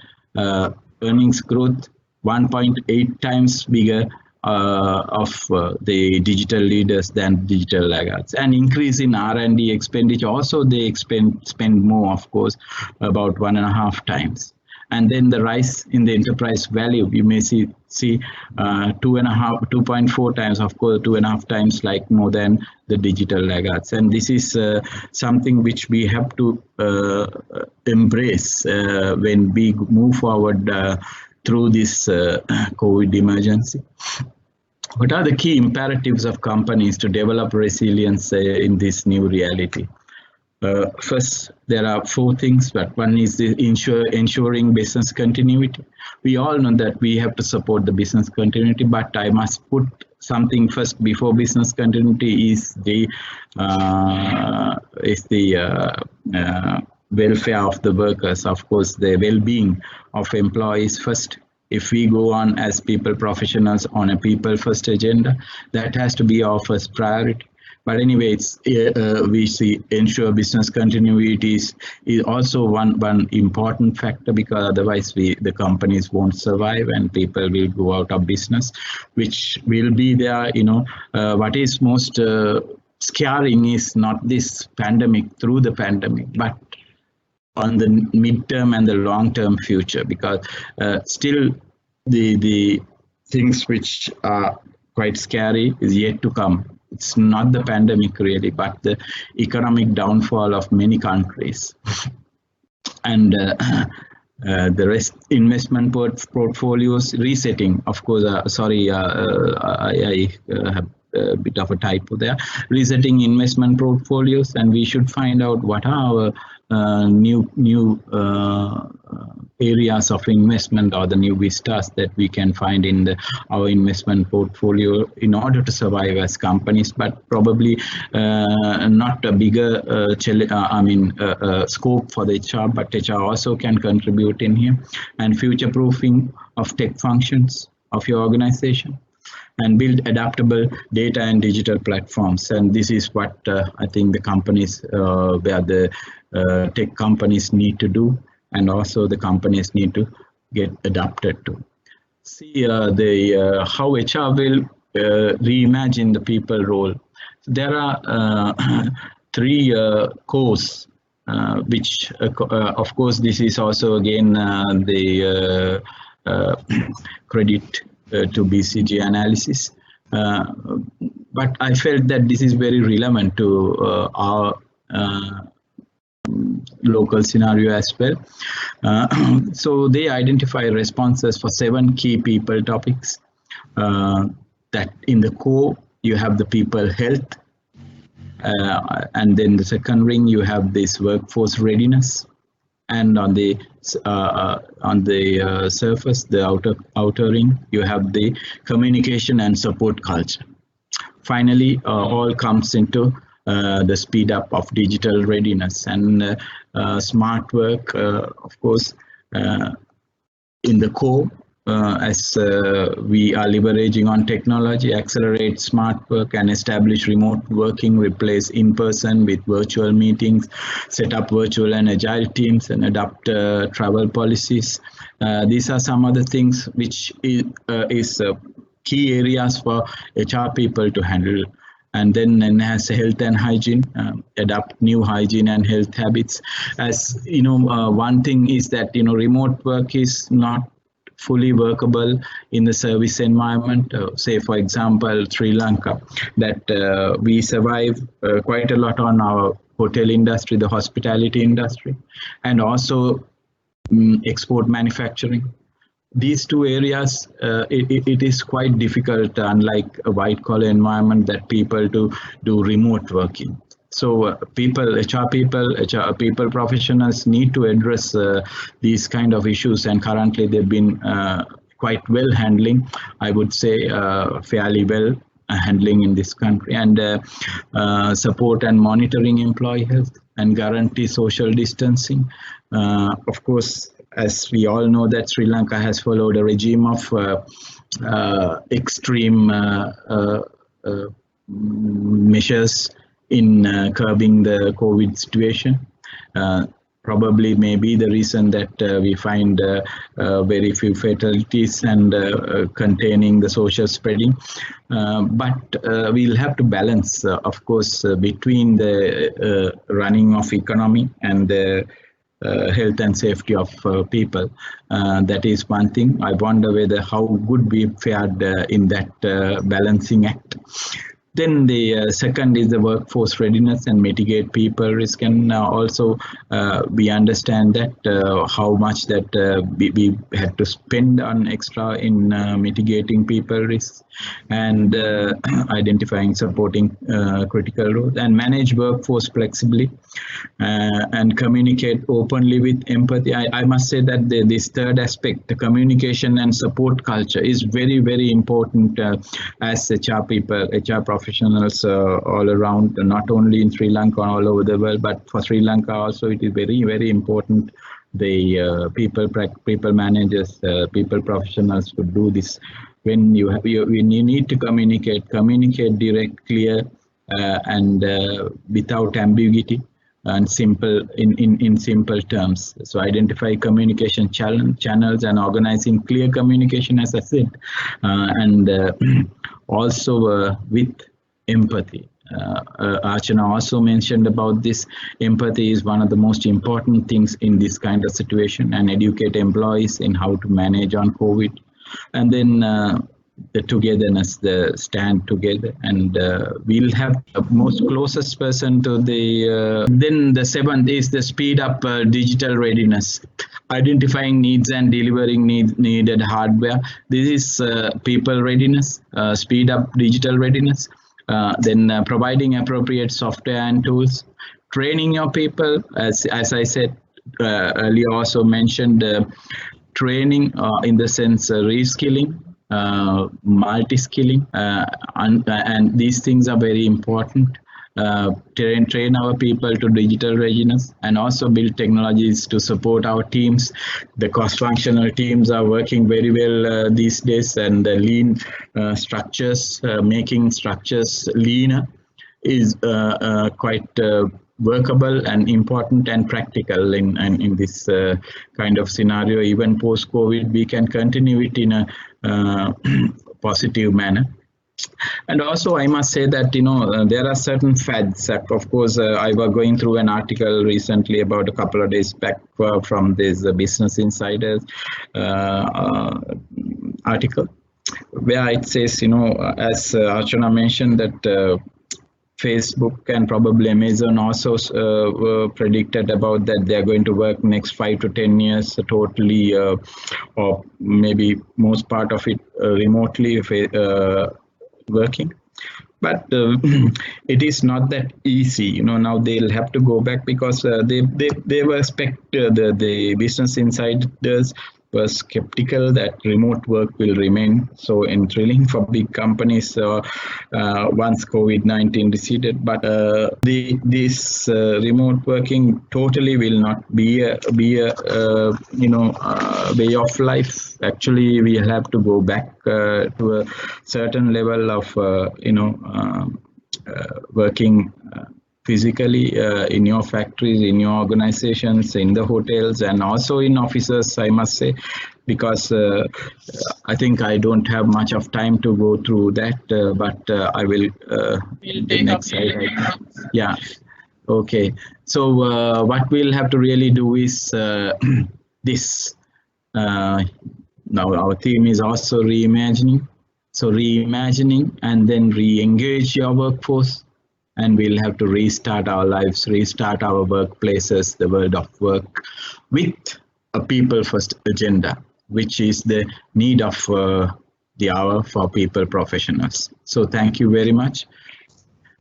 earnings growth 1.8 times bigger of the digital leaders than digital laggards, and increase in R&D expenditure. Also, they spend more, of course, about 1.5 times. And then the rise in the enterprise value, you may see 2.4 times, of course, 2.5 times like more than the digital laggards. And this is something which we have to embrace when we move forward through this COVID emergency. What are the key imperatives of companies to develop resilience in this new reality? First, there are 4 things, but one is the ensuring business continuity. We all know that we have to support the business continuity, but I must put something first before business continuity is the welfare of the workers. Of course, the well-being of employees first. If we go on as people professionals on a people first agenda, that has to be our first priority. But anyway, it's, we see ensure business continuity is also one important factor, because otherwise the companies won't survive and people will go out of business, which will be there. What is most scaring is not this pandemic, through the pandemic, but on the midterm and the long-term future, because still the things which are quite scary is yet to come. It's not the pandemic really, but the economic downfall of many countries. And the rest investment portfolios resetting, of course, I have a bit of a typo there, resetting investment portfolios, and we should find out what are our new areas of investment or the new vistas that we can find in our investment portfolio in order to survive as companies, but probably not a bigger scope for the HR, but HR also can contribute in here. And future proofing of tech functions of your organization, and build adaptable data and digital platforms. And this is what I think the companies, where the tech companies need to do, and also the companies need to get adapted to. See how HR will reimagine the people role. There are 3 cores, which of course this is also again the credit to BCG analysis, but I felt that this is very relevant to our local scenario as well. So they identify responses for 7 key people topics. That in the core you have the people health, and then the second ring you have this workforce readiness, and on the surface, the outer ring, you have the communication and support culture. Finally, all comes into the speed up of digital readiness and smart work, of course, in the core, as we are leveraging on technology, accelerate smart work and establish remote working, replace in-person with virtual meetings, set up virtual and agile teams, and adopt travel policies. These are some of the things which is key areas for HR people to handle. And then enhance health and hygiene, adopt new hygiene and health habits. As you know, one thing is that remote work is not fully workable in the service environment. Say for example, Sri Lanka, that we survive quite a lot on our hotel industry, the hospitality industry, and also export manufacturing. These 2 areas, it is quite difficult, unlike a white-collar environment, that people to do remote working. So HR people professionals need to address these kind of issues, and currently they've been quite well handling, I would say fairly well handling in this country, and support and monitoring employee health and guarantee social distancing. Of course, as we all know that Sri Lanka has followed a regime of extreme measures in curbing the COVID situation. Probably maybe the reason that we find very few fatalities and containing the social spreading. But we'll have to balance, of course, between the running of economy and the health and safety of people. That is one thing. I wonder whether how good we fared in that balancing act. Then the second is the workforce readiness and mitigate people risk, and also we understand that how much that we had to spend on extra in mitigating people risks and identifying, supporting critical roles, and manage workforce flexibly and communicate openly with empathy. I must say that this third aspect, the communication and support culture, is very, very important as HR people, HR professionals all around, not only in Sri Lanka, all over the world, but for Sri Lanka also, it is very, very important. The people managers, people professionals to do this. When you need to communicate direct, clear, and without ambiguity, and simple in simple terms. So identify communication channels and organizing clear communication, as I said, and also with empathy. Archana also mentioned about this. Empathy is one of the most important things in this kind of situation, and educate employees in how to manage on COVID. And then the togetherness, the stand together, and we'll have the most closest person to the. Then the seventh is the speed up digital readiness, identifying needs and delivering needed hardware. This is people readiness, speed up digital readiness. Then providing appropriate software and tools, training your people, as I said earlier, also mentioned training in the sense reskilling, multi-skilling, and these things are very important. Train our people to digital readiness, and also build technologies to support our teams. The cross-functional teams are working very well these days, and the lean structures, making structures leaner, is quite workable and important and practical in this kind of scenario. Even post-COVID, we can continue it in a positive manner. And also, I must say that, there are certain fads. Of course, I was going through an article recently, about a couple of days back, from this Business Insiders article, where it says, as Archana mentioned, that Facebook and probably Amazon also predicted about that they are going to work next 5 to 10 years totally, or maybe most part of it remotely working. But it is not that easy. Now they'll have to go back, because they were the Business Insiders were skeptical that remote work will remain so thrilling for big companies once COVID-19 receded. But this remote working totally will not be a way of life. Actually, we have to go back to a certain level of working physically in your factories, in your organizations, in the hotels, and also in offices, I must say, because I think I don't have much of time to go through that, but I will. The next slide. Yeah. Okay. So what we'll have to really do is this. Now our theme is also reimagining. So reimagining and then re-engage your workforce. And we'll have to restart our lives, restart our workplaces, the world of work, with a people-first agenda, which is the need of the hour for people professionals. So thank you very much.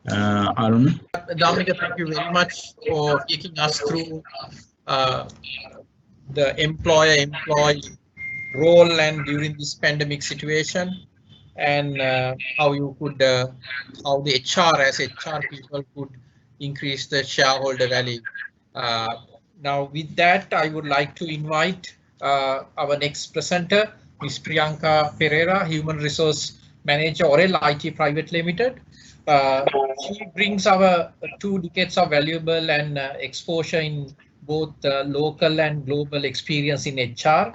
Arun? Dominica, thank you very much for taking us through the employer-employee role and during this pandemic situation, and how you could, how the HR as HR people could increase the shareholder value. Now with that, I would like to invite our next presenter, Ms. Priyanka Pereira, Human Resource Manager, Orel IT Private Limited. She brings our 2 decades of valuable and exposure in both local and global experience in HR.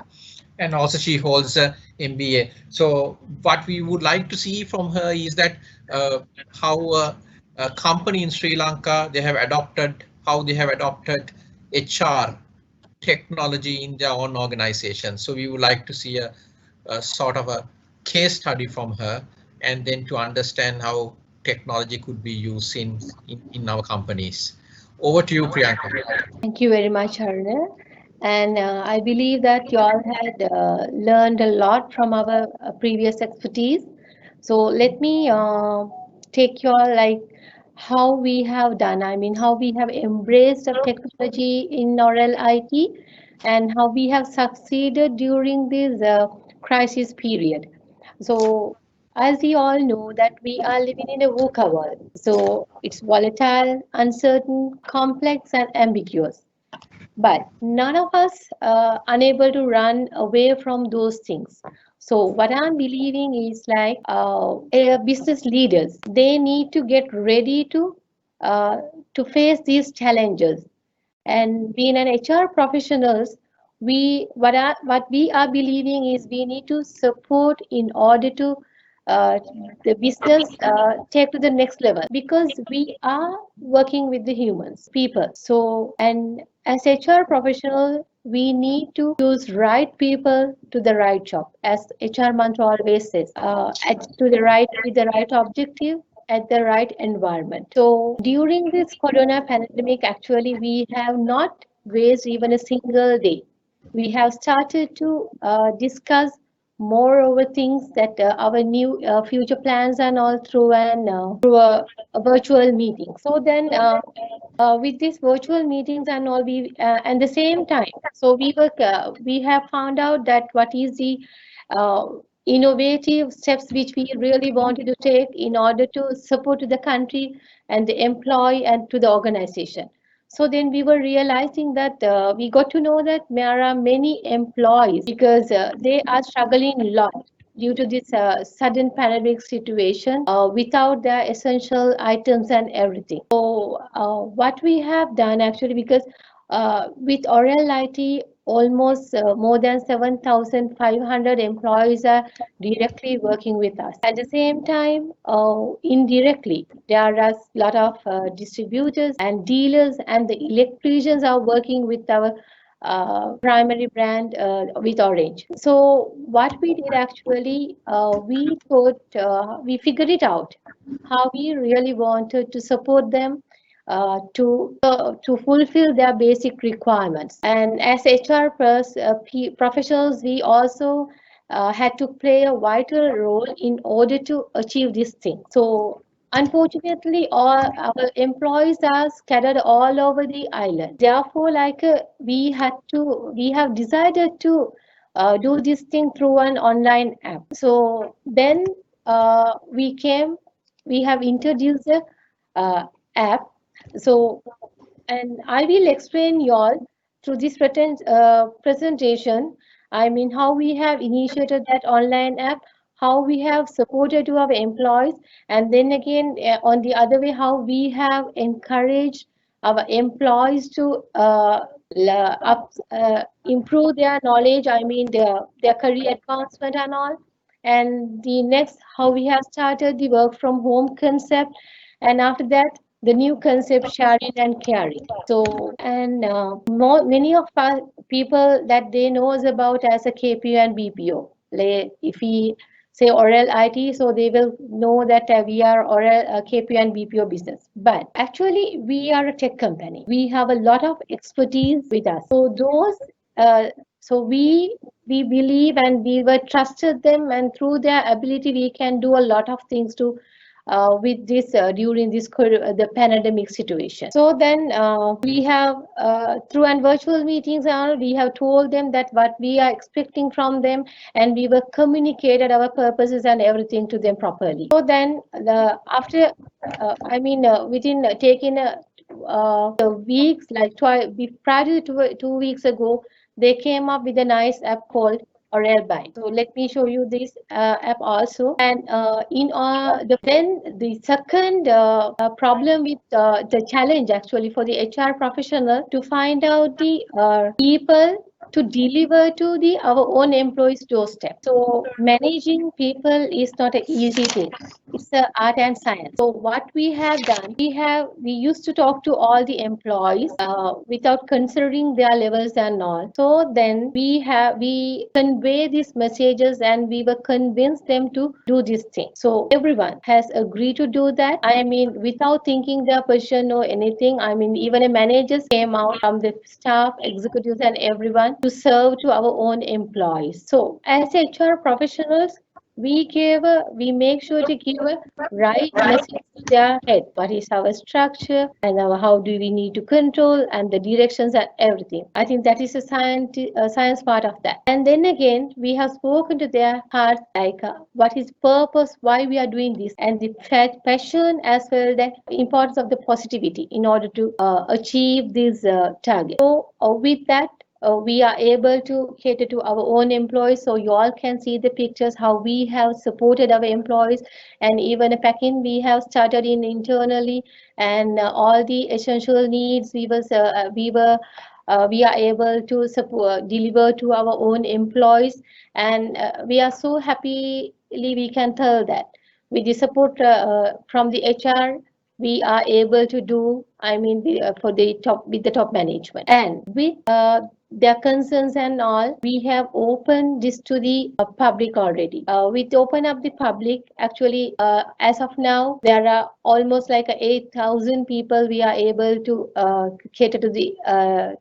And also she holds a MBA. So what we would like to see from her is that how a company in Sri Lanka, how they have adopted HR technology in their own organization. So we would like to see a sort of a case study from her, and then to understand how technology could be used in our companies. Over to you, Priyanka. Thank you very much, Arne. And I believe that you all had learned a lot from our previous expertise. So let me take you all like how we have done. I mean, how we have embraced of technology in oral IT and how we have succeeded during this crisis period. So as we all know that we are living in a VUCA world. So it's volatile, uncertain, complex and ambiguous. But none of us are unable to run away from those things. So what I'm believing is like business leaders, they need to get ready to face these challenges. And being an HR professionals, what we are believing is we need to support in order to the business take to the next level, because we are working with the humans, people. So, and as HR professional, we need to choose right people to the right job, as HR mantra always says, to the right with the right objective at the right environment. So during this corona pandemic, actually, we have not wasted even a single day. We have started to discuss more over things that our new future plans and all through a virtual meeting. So then with these virtual meetings and all, we at the same time, so we have found out that what is the uh, innovative steps which we really wanted to take in order to support the country and the employee and to the organization. So then we were realizing that we got to know that there are many employees because they are struggling a lot due to this sudden pandemic situation without their essential items and everything. So what we have done actually, because with Oral IT, almost more than 7,500 employees are directly working with us. At the same time, indirectly, there are a lot of distributors and dealers and the electricians are working with our primary brand with Orange. So what we did actually, we figured it out how we really wanted to support them to fulfill their basic requirements. And as HR professionals, we also had to play a vital role in order to achieve this thing. So unfortunately, all our employees are scattered all over the island. Therefore, we have decided to do this thing through an online app. So then we have introduced a app. So, and I will explain you all through this presentation, I mean, how we have initiated that online app, how we have supported to our employees, and then again, on the other way, how we have encouraged our employees to improve their knowledge, I mean, their career advancement and all. And the next, how we have started the work from home concept. And after that, the new concept sharing and caring. So, and many of our people that they know us about as a KPO and BPO. Like if we say Oral IT, so they will know that we are Oral KPO and BPO business. But actually, we are a tech company. We have a lot of expertise with us. So so we believe and we were trusted them, and through their ability, we can do a lot of things to with this during this the pandemic situation. So then we have through and virtual meetings we have told them that what we are expecting from them, and we were communicated our purposes and everything to them properly. So then after within taking the weeks, like prior to 2 weeks ago, they came up with a nice app called Oral By. So let me show you this app also. And then the second problem with the challenge actually for the HR professional to find out the people to deliver to our own employees' doorstep. So managing people is not an easy thing. It's an art and science. So what we have done, we used to talk to all the employees without considering their levels and all. So then we convey these messages and we were convinced them to do this thing. So everyone has agreed to do that. I mean, without thinking their position or anything. I mean, even a manager came out from the staff, executives, and everyone to serve to our own employees. So as HR professionals, we make sure to give a right message to their head. What is our structure and how do we need to control and the directions and everything. I think that is a science part of that. And then again, we have spoken to their heart, like what is purpose, why we are doing this, and the passion as well, the importance of the positivity in order to achieve these targets. So with that, we are able to cater to our own employees. So you all can see the pictures how we have supported our employees, and even back in we have started in internally, and all the essential needs we are able to deliver to our own employees, and we are so happily we can tell that with the support from the HR, we are able to do, I mean, for the top with the top management, and with their concerns and all, we have opened this to the public already. We open up the public. Actually, as of now, there are almost like 8,000 people. We are able to cater to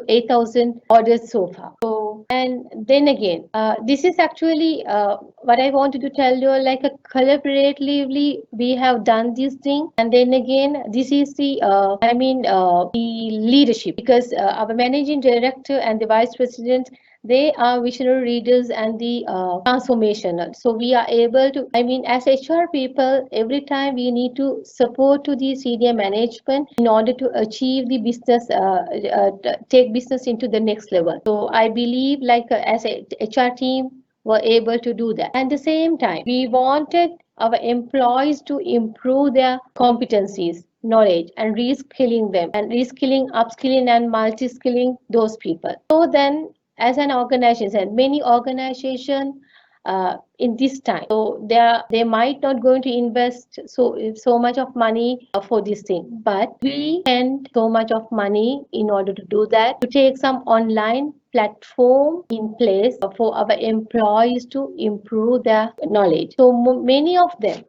8,000 orders so far. So, and then again, this is actually what I wanted to tell you, like collaboratively, we have done this thing. And then again, this is the, the leadership, because our managing director and the vice president, they are visionary leaders and the transformational. So we are able to, I mean, as HR people, every time we need to support to the senior management in order to achieve the business, take business into the next level. So I believe like as a HR team, were able to do that. At the same time, we wanted our employees to improve their competencies, knowledge, and reskilling them, and reskilling, upskilling, and multi-skilling those people. So then, as an organization, many organizations in this time, so they might not going to invest so much of money for this thing, but we spend so much of money in order to do that, to take some online platform in place for our employees to improve their knowledge. So many of them,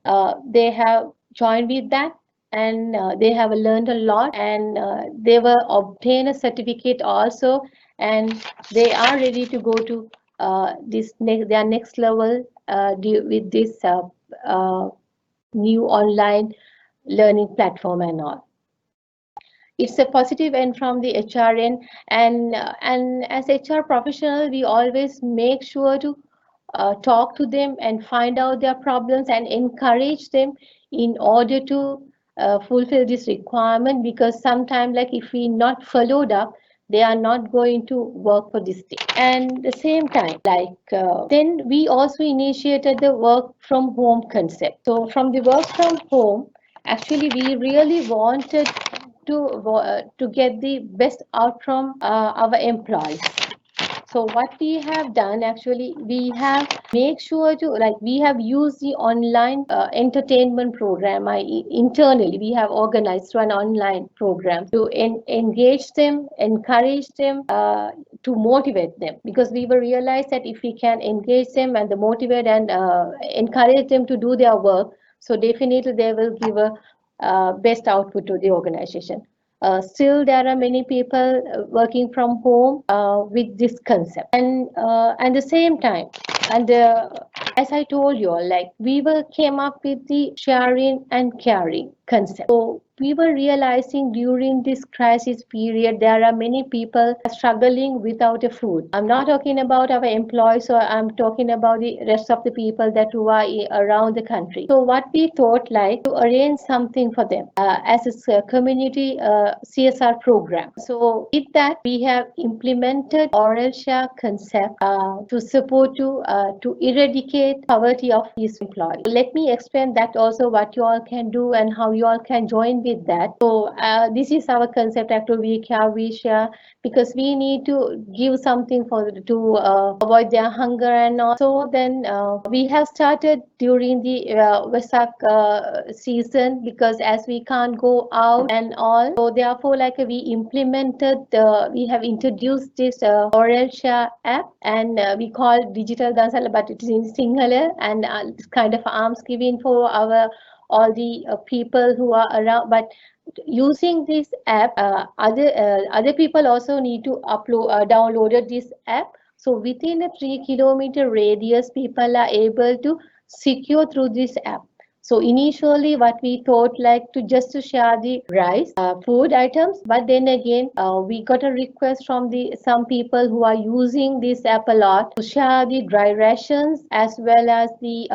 they have joined with that, and they have learned a lot, and they will obtain a certificate also, and they are ready to go to their next level with this new online learning platform and all. It's a positive end from the HR end, and as HR professional, we always make sure to talk to them and find out their problems and encourage them in order to fulfill this requirement, because sometimes, like, if we not followed up, they are not going to work for this thing. And at the same time, like then we also initiated the work from home concept. So from the work from home, actually we really wanted to get the best out from our employees. So what we have done, actually, we have make sure to, like, we have used the online entertainment program. Internally, we have organized an online program to engage them, encourage them, to motivate them, because we will realize that if we can engage them and motivate and encourage them to do their work, so definitely they will give a best output to the organization. Still, there are many people working from home with this concept, and at the same time, and as I told you, like, we came up with the sharing and caring concept. So we were realizing during this crisis period, there are many people struggling without a food. I'm not talking about our employees, or I'm talking about the rest of the people that who are around the country. So what we thought, like, to arrange something for them as a community CSR program. So with that, we have implemented Oral Share concept to support to eradicate poverty of these employees. Let me explain that also, what you all can do and how you all can join line with that. So this is our concept. Actually, we care, we share, because we need to give something for to avoid their hunger and all. So then we have started during the Vesak season, because as we can't go out and all, so therefore like we implemented we have introduced this Oral Share app, and we call Digital Dansala, but it is in Sinhala, and it's kind of alms giving for our all the people who are around. But using this app, other people also need to upload downloaded this app. So within a 3-kilometer radius, people are able to secure through this app. So initially what we thought like to just to share the rice, food items, but then again we got a request from some people who are using this app a lot to share the dry rations as well as the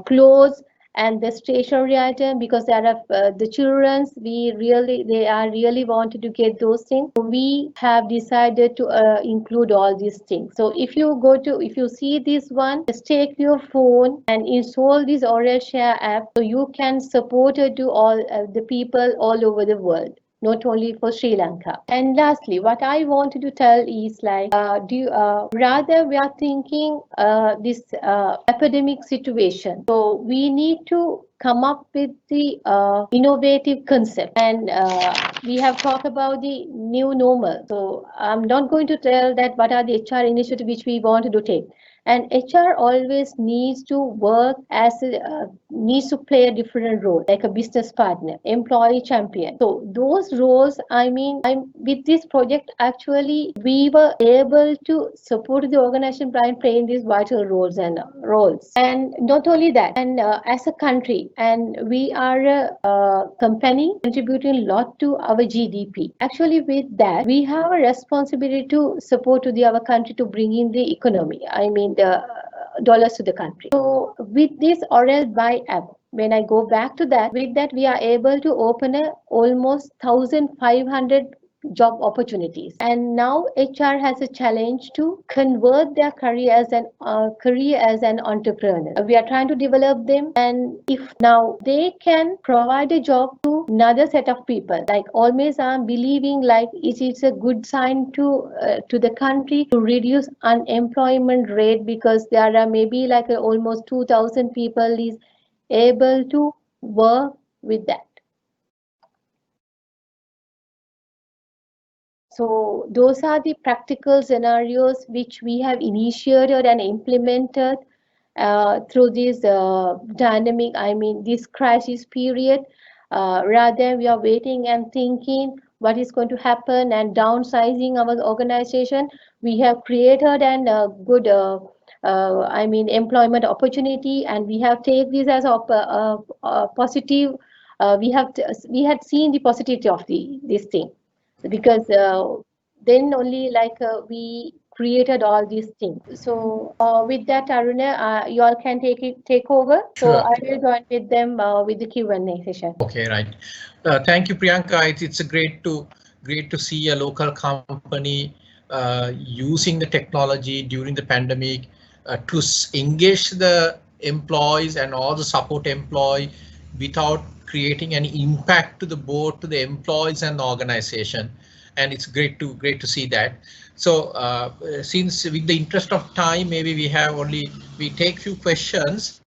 clothes and the stationery item, because there are the children's, they are really wanted to get those things. So we have decided to include all these things. So if you see this one, just take your phone and install this Oral Share app, so you can support it to all the people all over the world, not only for Sri Lanka. And lastly, what I wanted to tell is like, rather we are thinking this epidemic situation. So we need to come up with the innovative concept, and we have talked about the new normal. So I'm not going to tell that what are the HR initiatives which we want to take. And HR always needs to work as needs to play a different role, like a business partner, employee champion. So those roles, with this project, actually, we were able to support the organization by playing these vital roles. And not only that, and as a country, and we are a company contributing a lot to our GDP. Actually, with that, we have a responsibility to support to our country to bring in the economy. The dollars to the country. So with this Oral Buy app, when I go back to that, with that we are able to open almost 1,500 job opportunities. And now HR has a challenge to convert their career as an entrepreneur. We are trying to develop them, and if now they can provide a job to another set of people, like always I'm believing like it is a good sign to the country to reduce unemployment rate, because there are maybe like almost 2,000 people is able to work with that. So those are the practical scenarios which we have initiated and implemented through this dynamic, this crisis period. Rather, we are waiting and thinking what is going to happen and downsizing our organization. We have created a good employment opportunity, and we have taken this as a positive. We had seen the positivity of this thing, because then only we created all these things. So with that, Aruna, you all can take over. Sure. So I will join with them with the Q&A session. Okay, right. Thank you, Priyanka. It's great to see a local company using the technology during the pandemic to engage the employees and all the support employee without creating any impact to both the employees and the organization. And it's great to see that. So since with the interest of time, maybe we take few questions.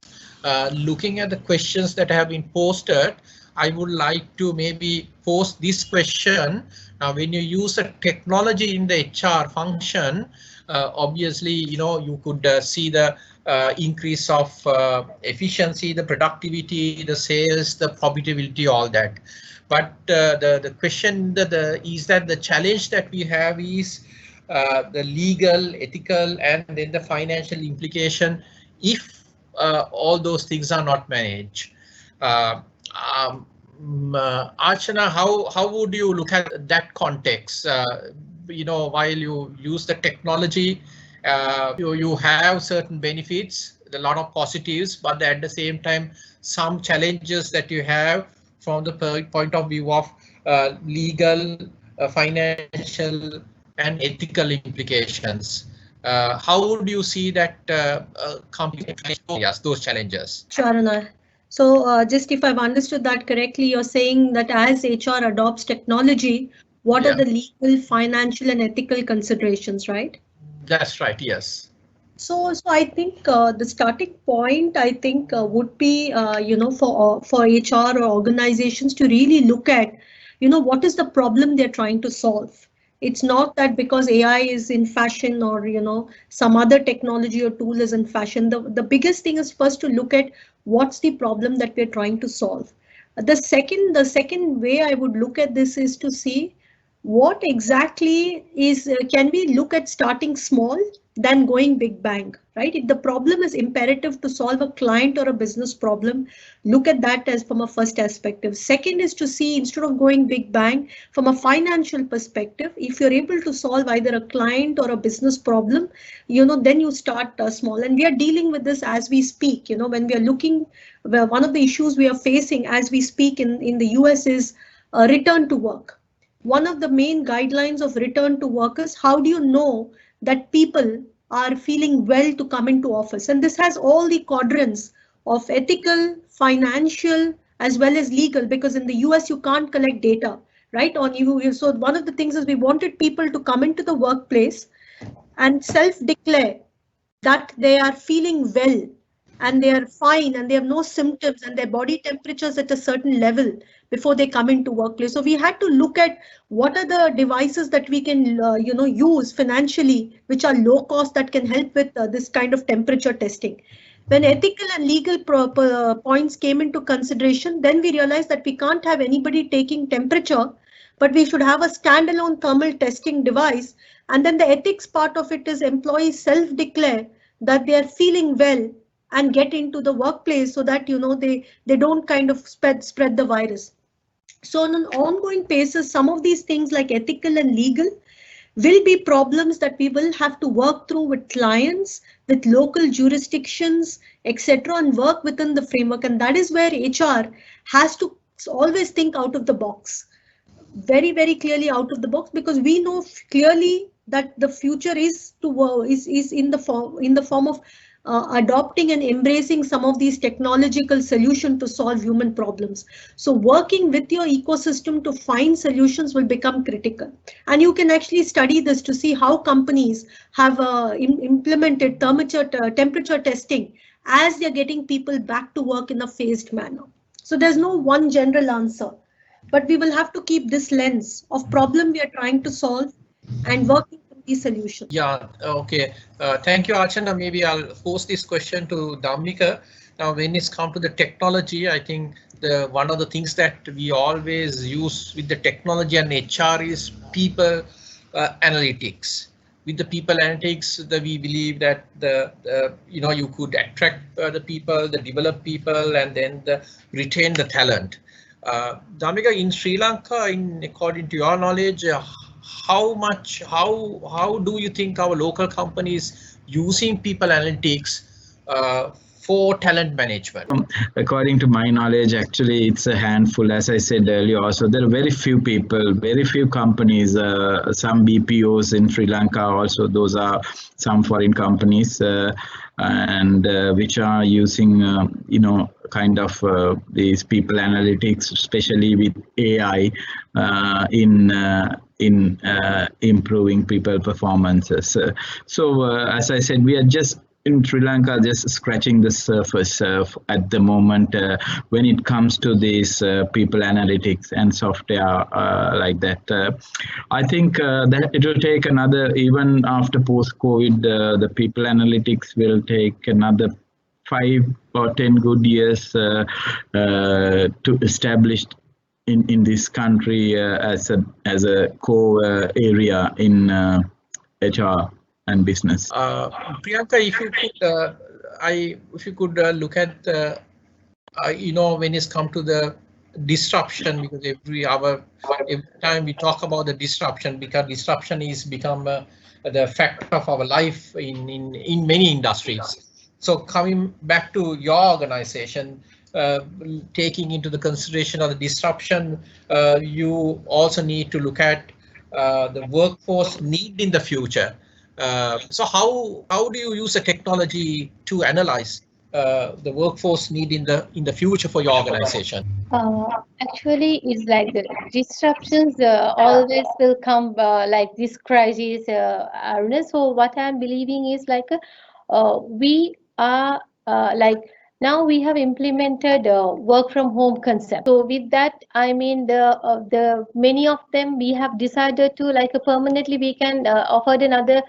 Looking at the questions that have been posted, I would like to maybe post this question. Now, when you use a technology in the HR function, obviously, you could see the increase of efficiency, the productivity, the sales, the profitability, all that. But the question is that the challenge that we have is the legal, ethical, and then the financial implication if all those things are not managed. Archana, how would you look at that context? While you use the technology, you have certain benefits, a lot of positives, but at the same time, some challenges that you have from the point of view of legal, financial, and ethical implications. How would you see that company those challenges? Sure, Aruna. So just if I've understood that correctly, you're saying that as HR adopts technology, what are the legal, financial, and ethical considerations, right? That's right, yes. So I think the starting point, I think, would be, for HR or organizations to really look at, what is the problem they're trying to solve. It's not that because AI is in fashion or, some other technology or tool is in fashion. The biggest thing is first to look at what's the problem that we're trying to solve. The second way I would look at this is to see what exactly is, can we look at starting small than going big bang, right? If the problem is imperative to solve a client or a business problem, look at that as from a first perspective. Second is to see, instead of going big bang, from a financial perspective, if you're able to solve either a client or a business problem, then you start small. And we are dealing with this as we speak. When we are looking, well, one of the issues we are facing as we speak in the US is return to work. One of the main guidelines of return to work is, how do you know that people are feeling well to come into office? And this has all the quadrants of ethical, financial, as well as legal, because in the US you can't collect data, right, on you. So one of the things is we wanted people to come into the workplace and self-declare that they are feeling well and they are fine and they have no symptoms and their body temperature is at a certain level before they come into workplace. So we had to look at what are the devices that we can use financially, which are low cost, that can help with this kind of temperature testing. When ethical and legal points came into consideration, then we realized that we can't have anybody taking temperature, but we should have a standalone thermal testing device. And then the ethics part of it is employees self-declare that they are feeling well and get into the workplace, so that they don't kind of spread the virus. So on an ongoing basis, some of these things like ethical and legal will be problems that we will have to work through with clients, with local jurisdictions, etc., and work within the framework. And that is where HR has to always think out of the box, very, very clearly out of the box, because we know clearly that the future is in the form of adopting and embracing some of these technological solutions to solve human problems. So working with your ecosystem to find solutions will become critical. And you can actually study this to see how companies have implemented temperature testing as they're getting people back to work in a phased manner. So there's no one general answer, but we will have to keep this lens of problem we are trying to solve and working through these solutions. Yeah, okay. Thank you, Archana. Maybe I'll pose this question to Dhammika. Now, when it's come to the technology, I think one of the things that we always use with the technology and HR is people analytics. With the people analytics, we believe that you could attract the people, the develop people, and then retain the talent. Dhammika, in Sri Lanka, according to your knowledge, how do you think our local companies using people analytics for talent management? According to my knowledge, actually, it's a handful. As I said earlier, also there are very few people, very few companies, some BPOs in Sri Lanka. Also, those are some foreign companies, and which are using, kind of these people analytics, especially with AI, in improving people performances. So as I said, we are just in Sri Lanka just scratching the surface at the moment when it comes to these people analytics and software like that. I think that it will take another, even after post-COVID, the people analytics will take another 5 or 10 good years to establish in this country as a core area in HR and business. Priyanka, if you could look at when it's come to the disruption, because every time we talk about the disruption, because disruption is become the fact of our life in many industries. So coming back to your organization, taking into the consideration of the disruption, you also need to look at the workforce need in the future. So how do you use the technology to analyze the workforce need in the future for your organization? Actually, it's like the disruptions always will come like this crisis, Aruna. So what I'm believing is like we are like now we have implemented work from home concept. So with that, I mean the many of them we have decided to like permanently we can offer another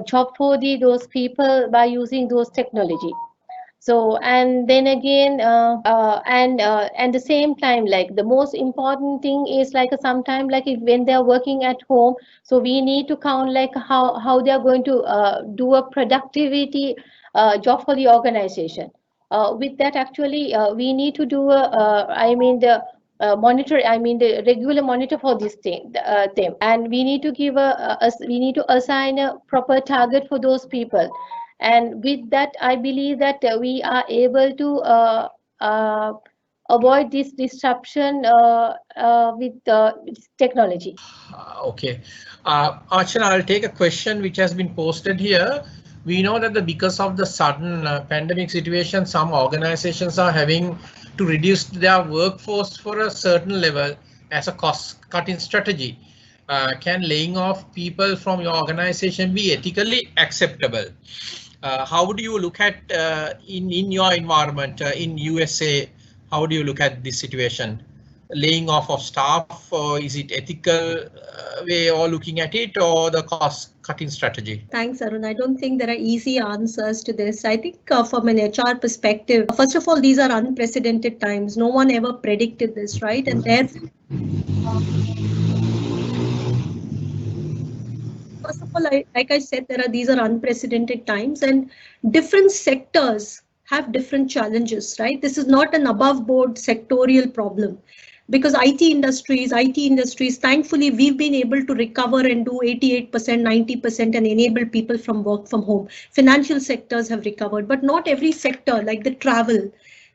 job for those people by using those technology. So and then again and the same time like the most important thing is like sometime like if, when they are working at home, so we need to count like how they are going to do a productivity job for the organization. With that actually we need to do a I mean the monitor, I mean the regular monitor for this thing, and we need to give we need to assign a proper target for those people. And with that, I believe that we are able to avoid this disruption with technology. Okay. Archana, I'll take a question which has been posted here. We know that because of the sudden pandemic situation, some organizations are having to reduce their workforce for a certain level as a cost cutting strategy. Can laying off people from your organization be ethically acceptable? How do you look at in your environment in USA? How do you look at this situation? Laying off of staff, or is it ethical way or looking at it, or the cost cutting strategy? Thanks, Arun. I don't think there are easy answers to this. I think from an HR perspective, first of all, these are unprecedented times. No one ever predicted this, right? And therefore, first of all, like I said, these are unprecedented times, and different sectors have different challenges, right? This is not an above board sectorial problem. Because IT industries, thankfully, we've been able to recover and do 88%, 90% and enable people from work from home. Financial sectors have recovered, but not every sector, like the travel,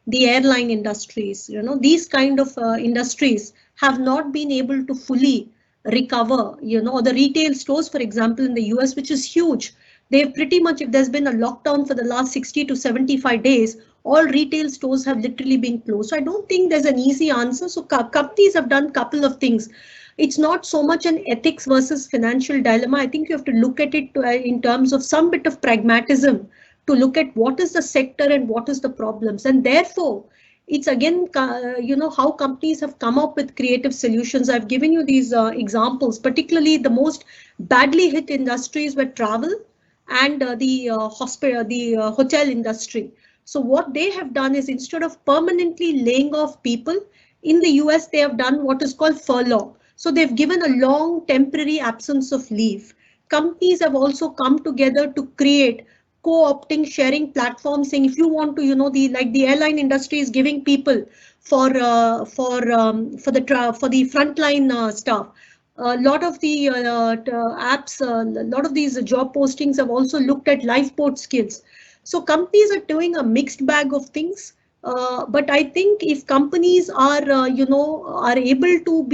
the airline industries, these kind of industries have not been able to fully recover, the retail stores, for example, in the US, which is huge. They've pretty much, if there's been a lockdown for the last 60 to 75 days, all retail stores have literally been closed. So I don't think there's an easy answer. So companies have done a couple of things. It's not so much an ethics versus financial dilemma. I think you have to look at it in terms of some bit of pragmatism to look at what is the sector and what is the problems. And therefore, it's again, how companies have come up with creative solutions. I've given you these examples, particularly the most badly hit industries were travel and the hotel industry. So what they have done is, instead of permanently laying off people, in the US, they have done what is called furlough. So they've given a long temporary absence of leave. Companies have also come together to create co-opting sharing platforms, saying if you want to, the airline industry is giving people for the frontline staff. A lot of the apps, a lot of these job postings have also looked at lifeboat skills. So companies are doing a mixed bag of things. But I think if companies are, are able to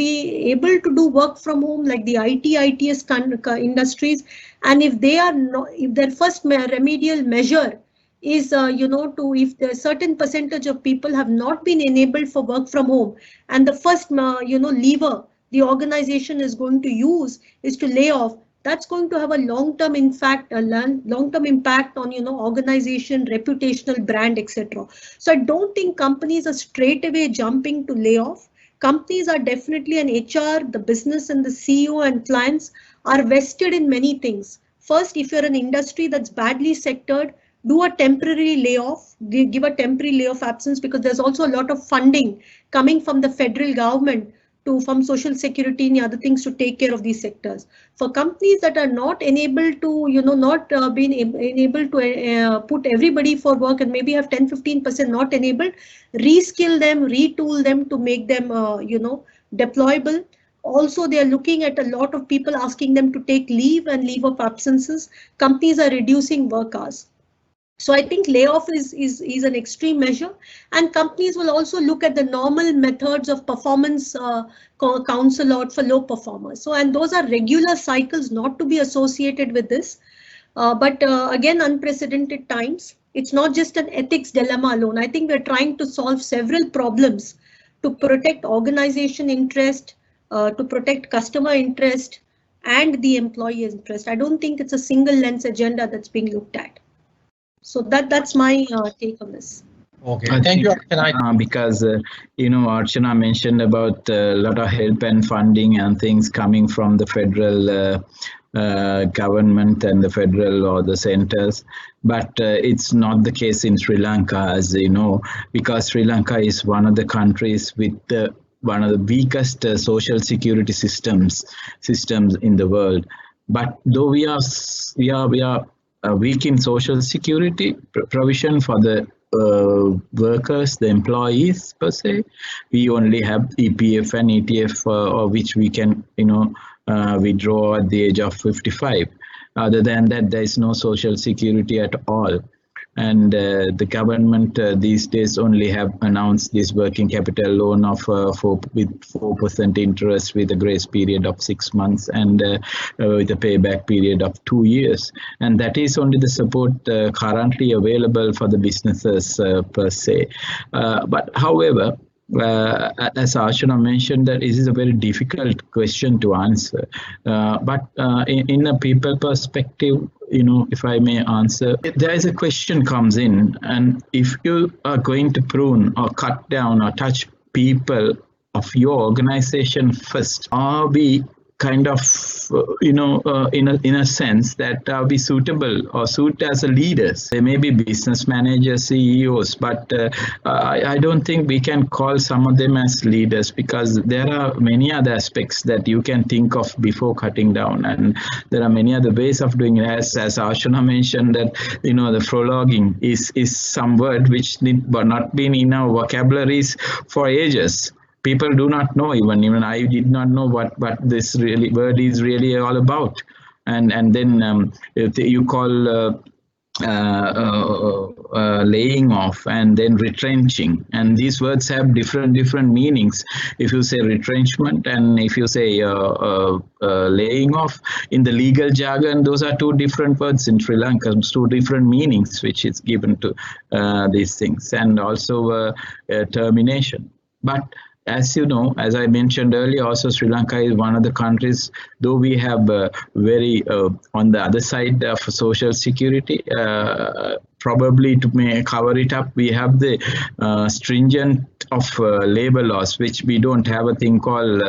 do work from home, like the ITS industries, and if they are not, if their first remedial measure is, if a certain percentage of people have not been enabled for work from home, and the first, lever the organization is going to use is to lay off, that's going to have a long-term impact on, organization, reputational brand, etc. So I don't think companies are straight away jumping to lay off. Companies are definitely, an HR, the business and the CEO and clients are vested in many things. First, if you're an industry that's badly sectored, do a temporary layoff, give a temporary layoff absence, because there's also a lot of funding coming from the federal government from social security and other things to take care of these sectors. For companies that are not enabled to, not being enabled to put everybody for work, and maybe have 10-15% not enabled, reskill them, retool them to make them, deployable. Also, they are looking at a lot of people asking them to take leave and leave of absences. Companies are reducing work hours. So I think layoff is an extreme measure, and companies will also look at the normal methods of performance counsel out for low performers. So, and those are regular cycles not to be associated with this, but again, unprecedented times. It's not just an ethics dilemma alone. I think we're trying to solve several problems to protect organization interest, to protect customer interest, and the employee interest. I don't think it's a single lens agenda that's being looked at. So that's my take on this. Okay, thank you, Archana. Because Archana mentioned about a lot of help and funding and things coming from the federal government and the federal or the centers, but it's not the case in Sri Lanka, as you know, because Sri Lanka is one of the countries with one of the weakest social security systems in the world. But though we are weak in social security provision for the workers, the employees per se, we only have EPF and ETF, which we can withdraw at the age of 55. Other than that, there is no social security at all. And the government these days only have announced this working capital loan of with 4% interest with a grace period of 6 months and with a payback period of 2 years. And that is only the support currently available for the businesses per se. But however, as Archana mentioned, that this is a very difficult question to answer. But in a people perspective, if I may answer, there is a question comes in, and if you are going to prune or cut down or touch people of your organization first, are we kind of, in a sense that are we suitable or suit as a leaders? They may be business managers, CEOs, but I don't think we can call some of them as leaders, because there are many other aspects that you can think of before cutting down, and there are many other ways of doing it. As Archana mentioned, that the prologuing is some word which not been in our vocabularies for ages. People do not know, even I did not know what this word is really all about. And then you call laying off and then retrenching, and these words have different meanings. If you say retrenchment and if you say laying off, in the legal jargon, those are two different words in Sri Lanka, two different meanings which is given to these things, and also termination. But as you know, as I mentioned earlier, also Sri Lanka is one of the countries, though we have very, on the other side of social security, probably to cover it up, we have the stringent of labor laws, which we don't have a thing called,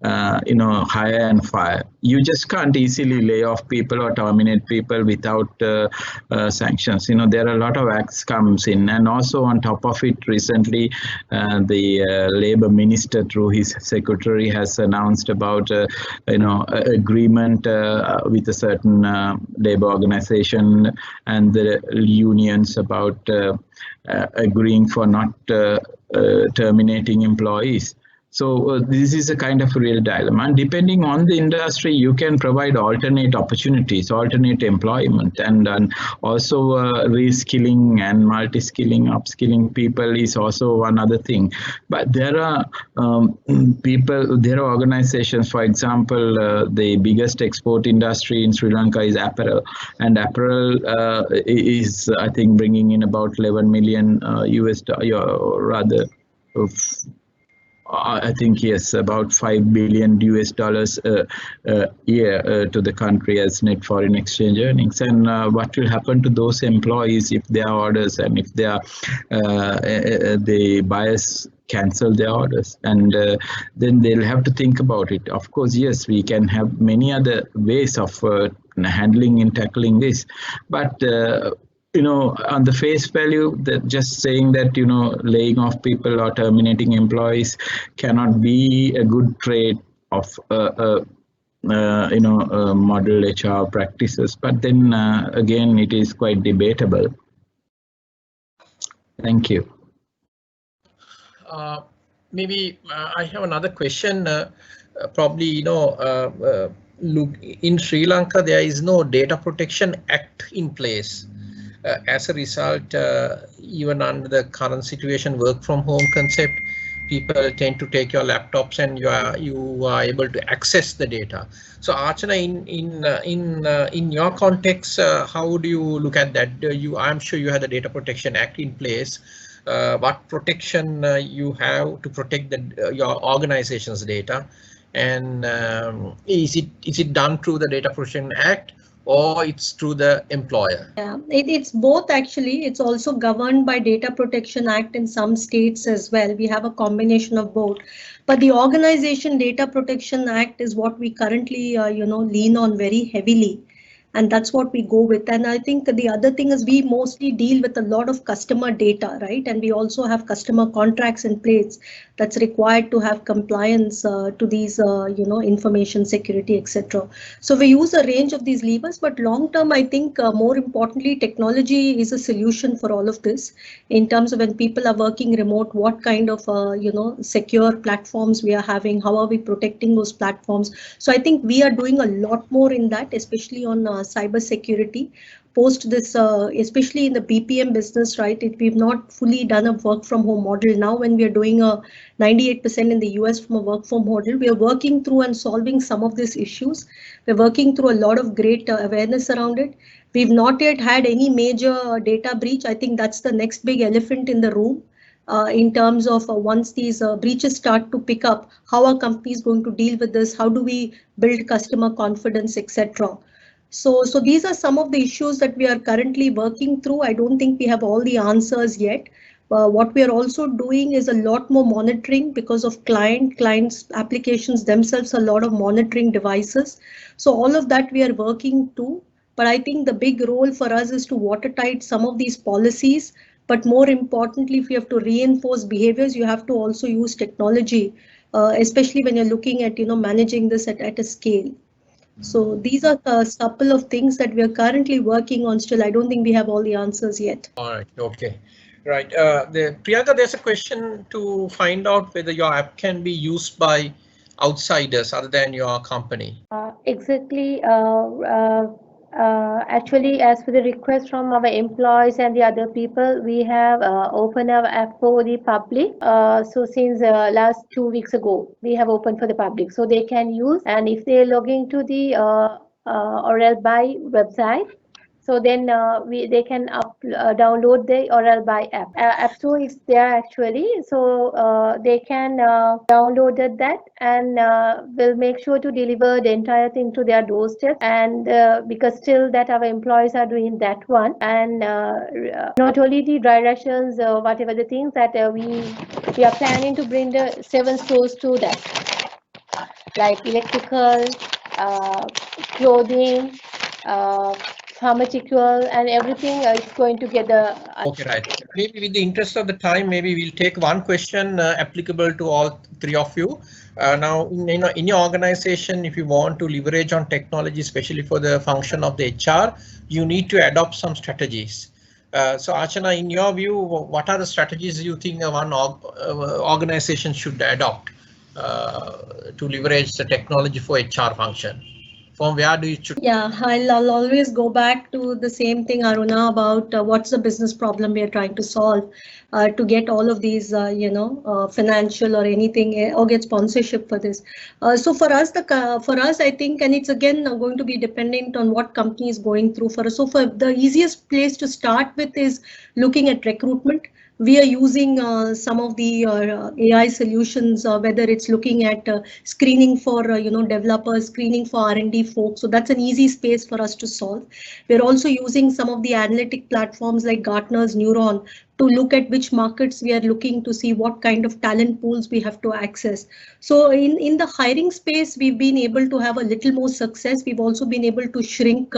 hire and fire. You just can't easily lay off people or terminate people without sanctions. There are a lot of acts comes in, and also on top of it, recently the labor minister through his secretary has announced about agreement with a certain labor organization and the unions about agreeing for not terminating employees. So this is a kind of real dilemma, and depending on the industry, you can provide alternate opportunities, alternate employment, and also reskilling and multi-skilling, upskilling people is also one other thing. But there are there are organizations, for example, the biggest export industry in Sri Lanka is apparel, and apparel is, I think, bringing in about 11 million US dollars, or rather, I think, yes, about $5 billion US dollars a year to the country as net foreign exchange earnings. And what will happen to those employees if their orders and if their the buyers cancel their orders? And then they'll have to think about it. Of course, yes, we can have many other ways of handling and tackling this, but on the face value, that just saying that, laying off people or terminating employees cannot be a good trait of, model HR practices. But then again, it is quite debatable. Thank you. Maybe I have another question. Probably, look, in Sri Lanka, there is no Data Protection Act in place. As a result, even under the current situation, work from home concept, people tend to take your laptops and you are able to access the data. So Archana, in your context, how do you look at that? I'm sure you have the Data Protection Act in place. What protection you have to protect your organization's data, and is it done through the Data Protection Act or it's through the employer? Yeah, it's both actually. It's also governed by Data Protection Act in some states as well. We have a combination of both. But the Organization Data Protection Act is what we currently, lean on very heavily. And that's what we go with. And I think the other thing is we mostly deal with a lot of customer data, right? And we also have customer contracts in place that's required to have compliance to these, information security, etc. So we use a range of these levers, but long term, I think more importantly, technology is a solution for all of this in terms of when people are working remote, what kind of, secure platforms we are having, how are we protecting those platforms. So I think we are doing a lot more in that, especially on cyber security. Post this, especially in the BPM business, right? We've not fully done a work from home model. Now, when we are doing a 98% in the US from a work from model, we are working through and solving some of these issues. We're working through a lot of great awareness around it. We've not yet had any major data breach. I think that's the next big elephant in the room. In terms of once these breaches start to pick up, how are companies going to deal with this? How do we build customer confidence, etc.? So these are some of the issues that we are currently working through. I don't think we have all the answers yet. What we are also doing is a lot more monitoring because of clients applications themselves, a lot of monitoring devices. So all of that we are working to. But I think the big role for us is to watertight some of these policies. But more importantly, if you have to reinforce behaviors, you have to also use technology, especially when you're looking at managing this at a scale. So these are a couple of things that we are currently working on still. I don't think we have all the answers yet. All right. Okay. Right. Priyanka, there's a question to find out whether your app can be used by outsiders other than your company. Exactly. Actually, as for the request from our employees and the other people, we have opened our app for the public. So since last 2 weeks ago, we have opened for the public, so they can use. And if they log into the Oralby website, so then they can download the Oralby app. App Store is there actually, so they can download that and will make sure to deliver the entire thing to their doorstep. And because still that our employees are doing that one, and not only the dry rations, whatever the things that we are planning to bring the 7 stores to that, like electrical, clothing, pharmaceutical, and everything is going to get the. Okay, right. Maybe with the interest of the time, maybe we'll take one question applicable to all 3 of you. Now, in your organization, if you want to leverage on technology, especially for the function of the HR, you need to adopt some strategies. So Archana, in your view, what are the strategies you think one organization should adopt to leverage the technology for HR function? From where do you choose? Yeah, I'll always go back to the same thing, Aruna, about what's the business problem we are trying to solve to get all of these, financial or anything or get sponsorship for this. So for us, I think, and it's again going to be dependent on what company is going through for us. So for the easiest place to start with is looking at recruitment. We are using some of the AI solutions, whether it's looking at screening for developers, screening for R&D folks. So that's an easy space for us to solve. We're also using some of the analytic platforms like Gartner's Neuron to look at which markets we are looking to see what kind of talent pools we have to access. So in the hiring space, we've been able to have a little more success. We've also been able to shrink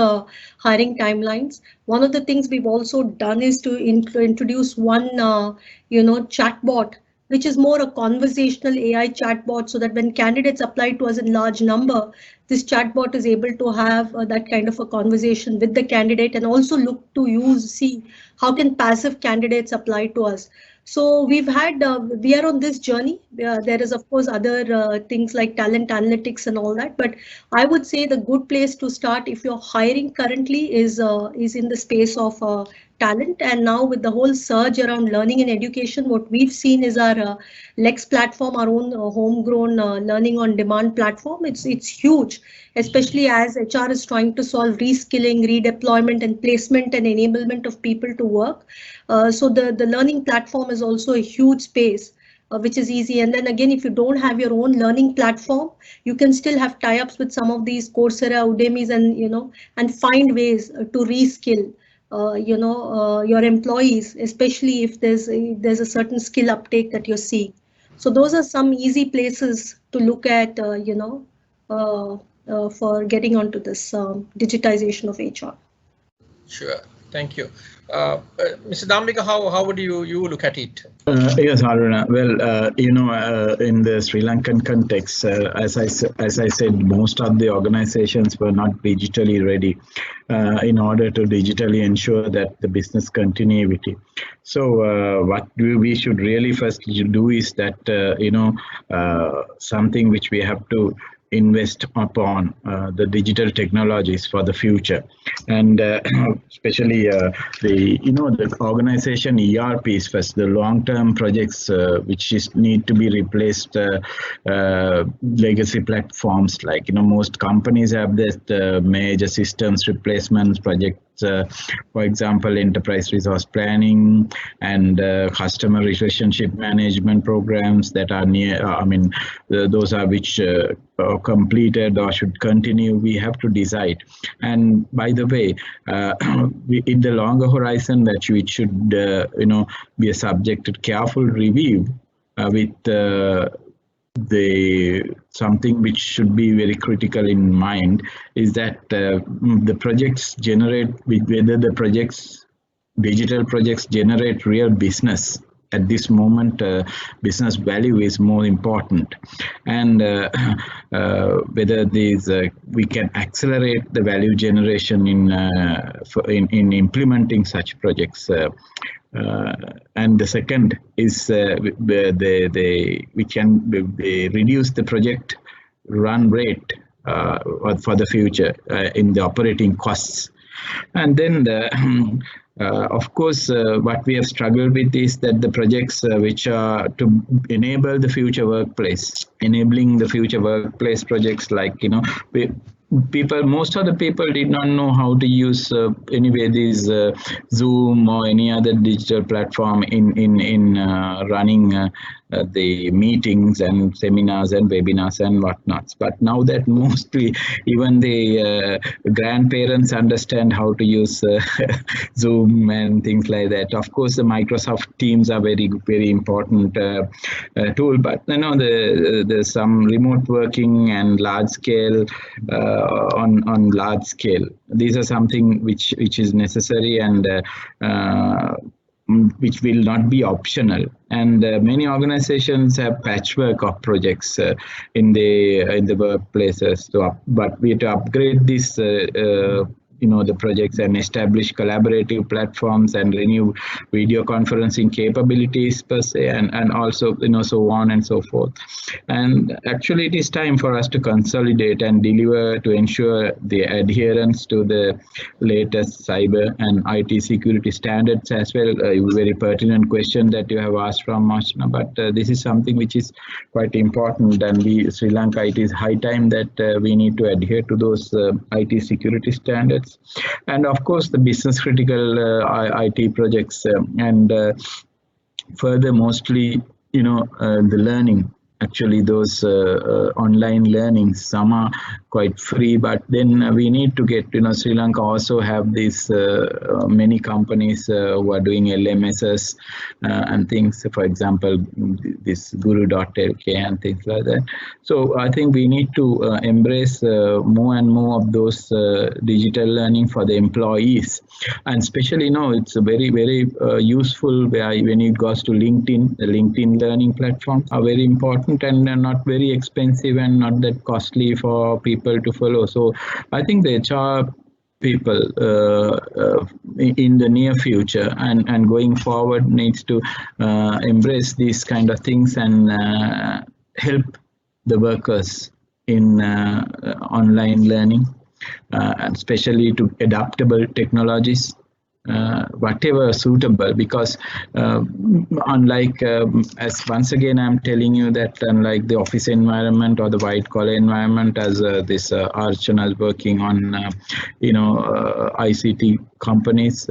hiring timelines. One of the things we've also done is to introduce one, chatbot, which is more a conversational AI chatbot, so that when candidates apply to us in large number, this chatbot is able to have that kind of a conversation with the candidate and also look to see how can passive candidates apply to us. So we've had, we are on this journey. There is of course other things like talent analytics and all that, but I would say the good place to start if you're hiring currently is in the space of talent. And now with the whole surge around learning and education, what we've seen is our Lex platform, our own homegrown learning on demand platform. It's huge, especially as HR is trying to solve reskilling, redeployment, and placement and enablement of people to work. So the learning platform is also a huge space, which is easy. And then again, if you don't have your own learning platform, you can still have tie-ups with some of these Coursera, Udemy's, and and find ways to reskill your employees, especially if there's a certain skill uptake that you're seeing. So those are some easy places to look at, for getting onto this digitization of HR. Sure, thank you. Mr. Dambika, how would you look at it? Yes, Aruna. Well, in the Sri Lankan context, as I said, most of the organizations were not digitally ready in order to digitally ensure that the business continuity. So what we should really first do is that, something which we have to invest upon the digital technologies for the future, and especially the organization ERPs first, the long-term projects which need to be replaced, legacy platforms, like most companies have this major systems replacements projects. For example, enterprise resource planning and customer relationship management programs that are near. Those are which completed or should continue. We have to decide. And by the way, in the longer horizon, that it should be a subject to careful review with something which should be very critical in mind is that the projects generate, whether the digital projects generate real business. At this moment, business value is more important, and whether these we can accelerate the value generation in implementing such projects. And the second is we can reduce the project run rate for the future in the operating costs. And then of course, what we have struggled with is that the projects which are to enable the future workplace, enabling the future workplace projects, like most of the people did not know how to use anyway these Zoom or any other digital platform in running the meetings and seminars and webinars and whatnots. But now that mostly even the grandparents understand how to use Zoom and things like that. Of course, the Microsoft Teams are very, very important tool, but there's some remote working and large scale on large scale. These are something which is necessary and which will not be optional. And many organizations have patchwork of projects in the workplaces. But we have to upgrade this. The projects and establish collaborative platforms and renew video conferencing capabilities per se, and also so on and so forth. And actually it is time for us to consolidate and deliver to ensure the adherence to the latest cyber and IT security standards as well. A very pertinent question that you have asked from Ashna, but this is something which is quite important, and Sri Lanka, it is high time that we need to adhere to those IT security standards. And of course, the business critical IT projects, and further mostly, the learning. Actually, those online learnings, some are quite free, but then we need to get, Sri Lanka also have these many companies who are doing LMSs and things, for example, this Guru.lk and things like that. So I think we need to embrace more and more of those digital learning for the employees. And especially, it's very, very useful when it goes to LinkedIn. The LinkedIn learning platforms are very important and not very expensive and not that costly for people to follow. So I think the HR people in the near future and going forward needs to embrace these kind of things and help the workers in online learning, especially to adaptable technologies whatever suitable, because unlike as once again I'm telling you that unlike the office environment or the white collar environment, as this Archana is working on ICT companies,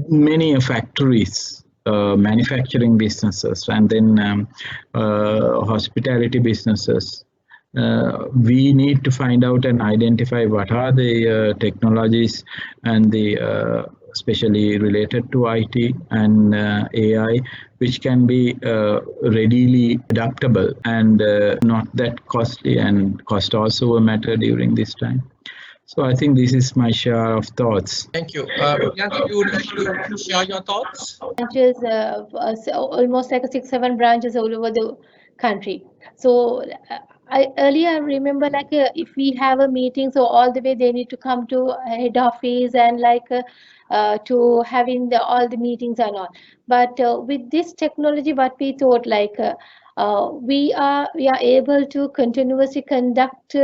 many factories, manufacturing businesses, and then hospitality businesses. We need to find out and identify what are the technologies and the especially related to IT and AI, which can be readily adaptable and not that costly, and cost also a matter during this time. So I think this is my share of thoughts. Thank you. Priyanka, you would like to share your thoughts? Branches, almost like 6-7 branches all over the country. So earlier I remember like if we have a meeting, so all the way they need to come to head office and like to having all the meetings and all. But with this technology, what we thought like we are able to continuously conduct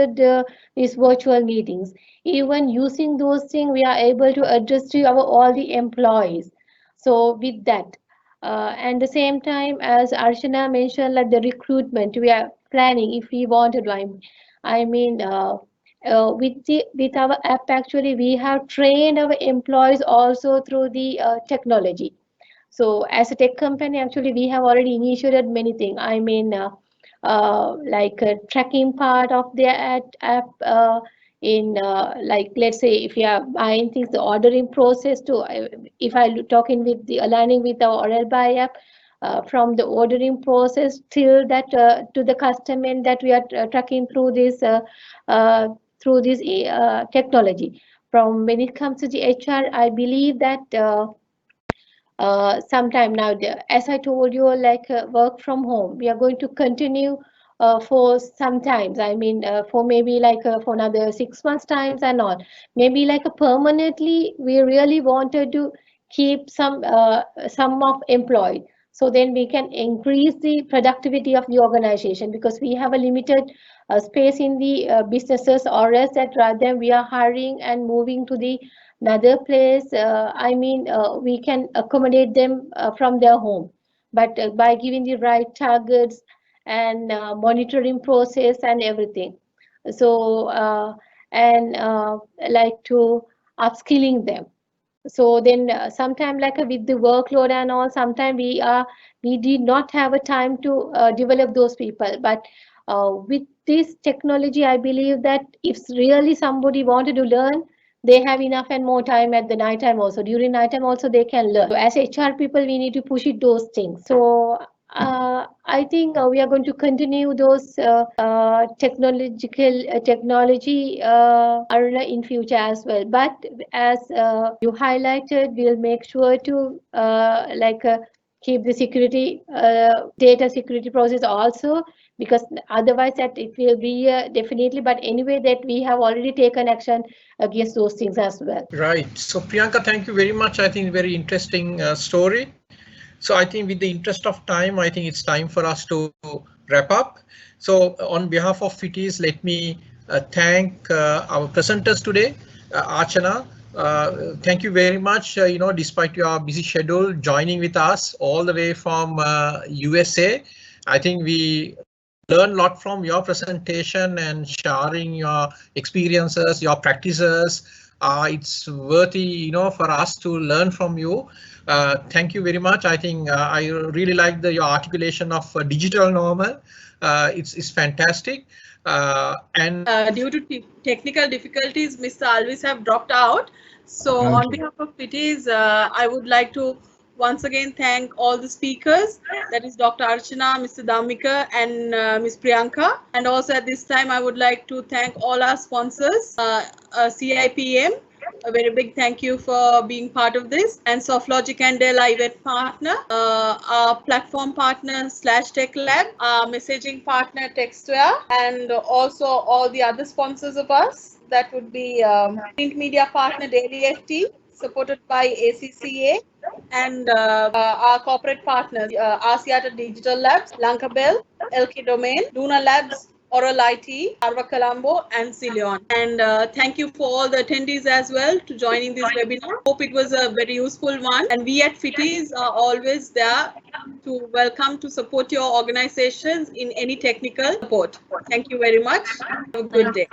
these virtual meetings. Even using those things, we are able to address to all the employees. So with that, and the same time as Archana mentioned, like the recruitment, we are planning if we want to do. I mean, with our app, actually, we have trained our employees also through the technology. So as a tech company, actually, we have already initiated many things. I mean, like a tracking part of their app. In like let's say if you are buying things, the ordering process too. If I talking with the aligning with our Oralby app, from the ordering process till that to the customer that we are tracking through this technology. From when it comes to the HR, I believe that sometime now, as I told you, like work from home, we are going to continue for some times. I mean, for maybe like for another 6 months times and all. Maybe like permanently, we really wanted to keep some of employed. So then we can increase the productivity of the organization, because we have a limited space in the businesses, or else that rather than we are hiring and moving to the another place. I mean, we can accommodate them from their home, but by giving the right targets and monitoring process and everything. So and like to upskilling them. So then sometime like with the workload and all, sometimes we did not have a time to develop those people. But with this technology, I believe that if really somebody wanted to learn, they have enough and more time at the night time also. During night time also they can learn. So as HR people, we need to push it those things. So I think we are going to continue those technology arena in future as well. But as you highlighted, we'll make sure to keep the security data security process also, because otherwise that it will be definitely. But anyway, that we have already taken action against those things as well. Right. So Priyanka, thank you very much. I think very interesting story. So I think with the interest of time, I think it's time for us to wrap up. So on behalf of FITIS, let me thank our presenters today. Archana, thank you very much, despite your busy schedule, joining with us all the way from USA. I think we learned a lot from your presentation and sharing your experiences, your practices. It's worthy, for us to learn from you. Thank you very much. I think I really like your articulation of digital normal. It's fantastic. And due to technical difficulties, Mr. Alvis have dropped out. So on behalf of FITIS, I would like to once again thank all the speakers, that is Dr. Archana, Mr. Dhammika and Ms. Priyanka. And also at this time, I would like to thank all our sponsors, CIPM. A very big thank you for being part of this, and SoftLogic and Dell event partner, our platform partner /Tech Lab, our messaging partner Textware, and also all the other sponsors of us. That would be print media partner Daily FT, supported by ACCA, and our corporate partners, Asiata Digital Labs, Lanka Bell, LK Domain, Luna Labs, Oral IT, Arva Colombo, and Cilion. And thank you for all the attendees as well to joining this webinar. Hope it was a very useful one. And we at FITIS are always there to welcome to support your organizations in any technical support. Thank you very much. Have a good day.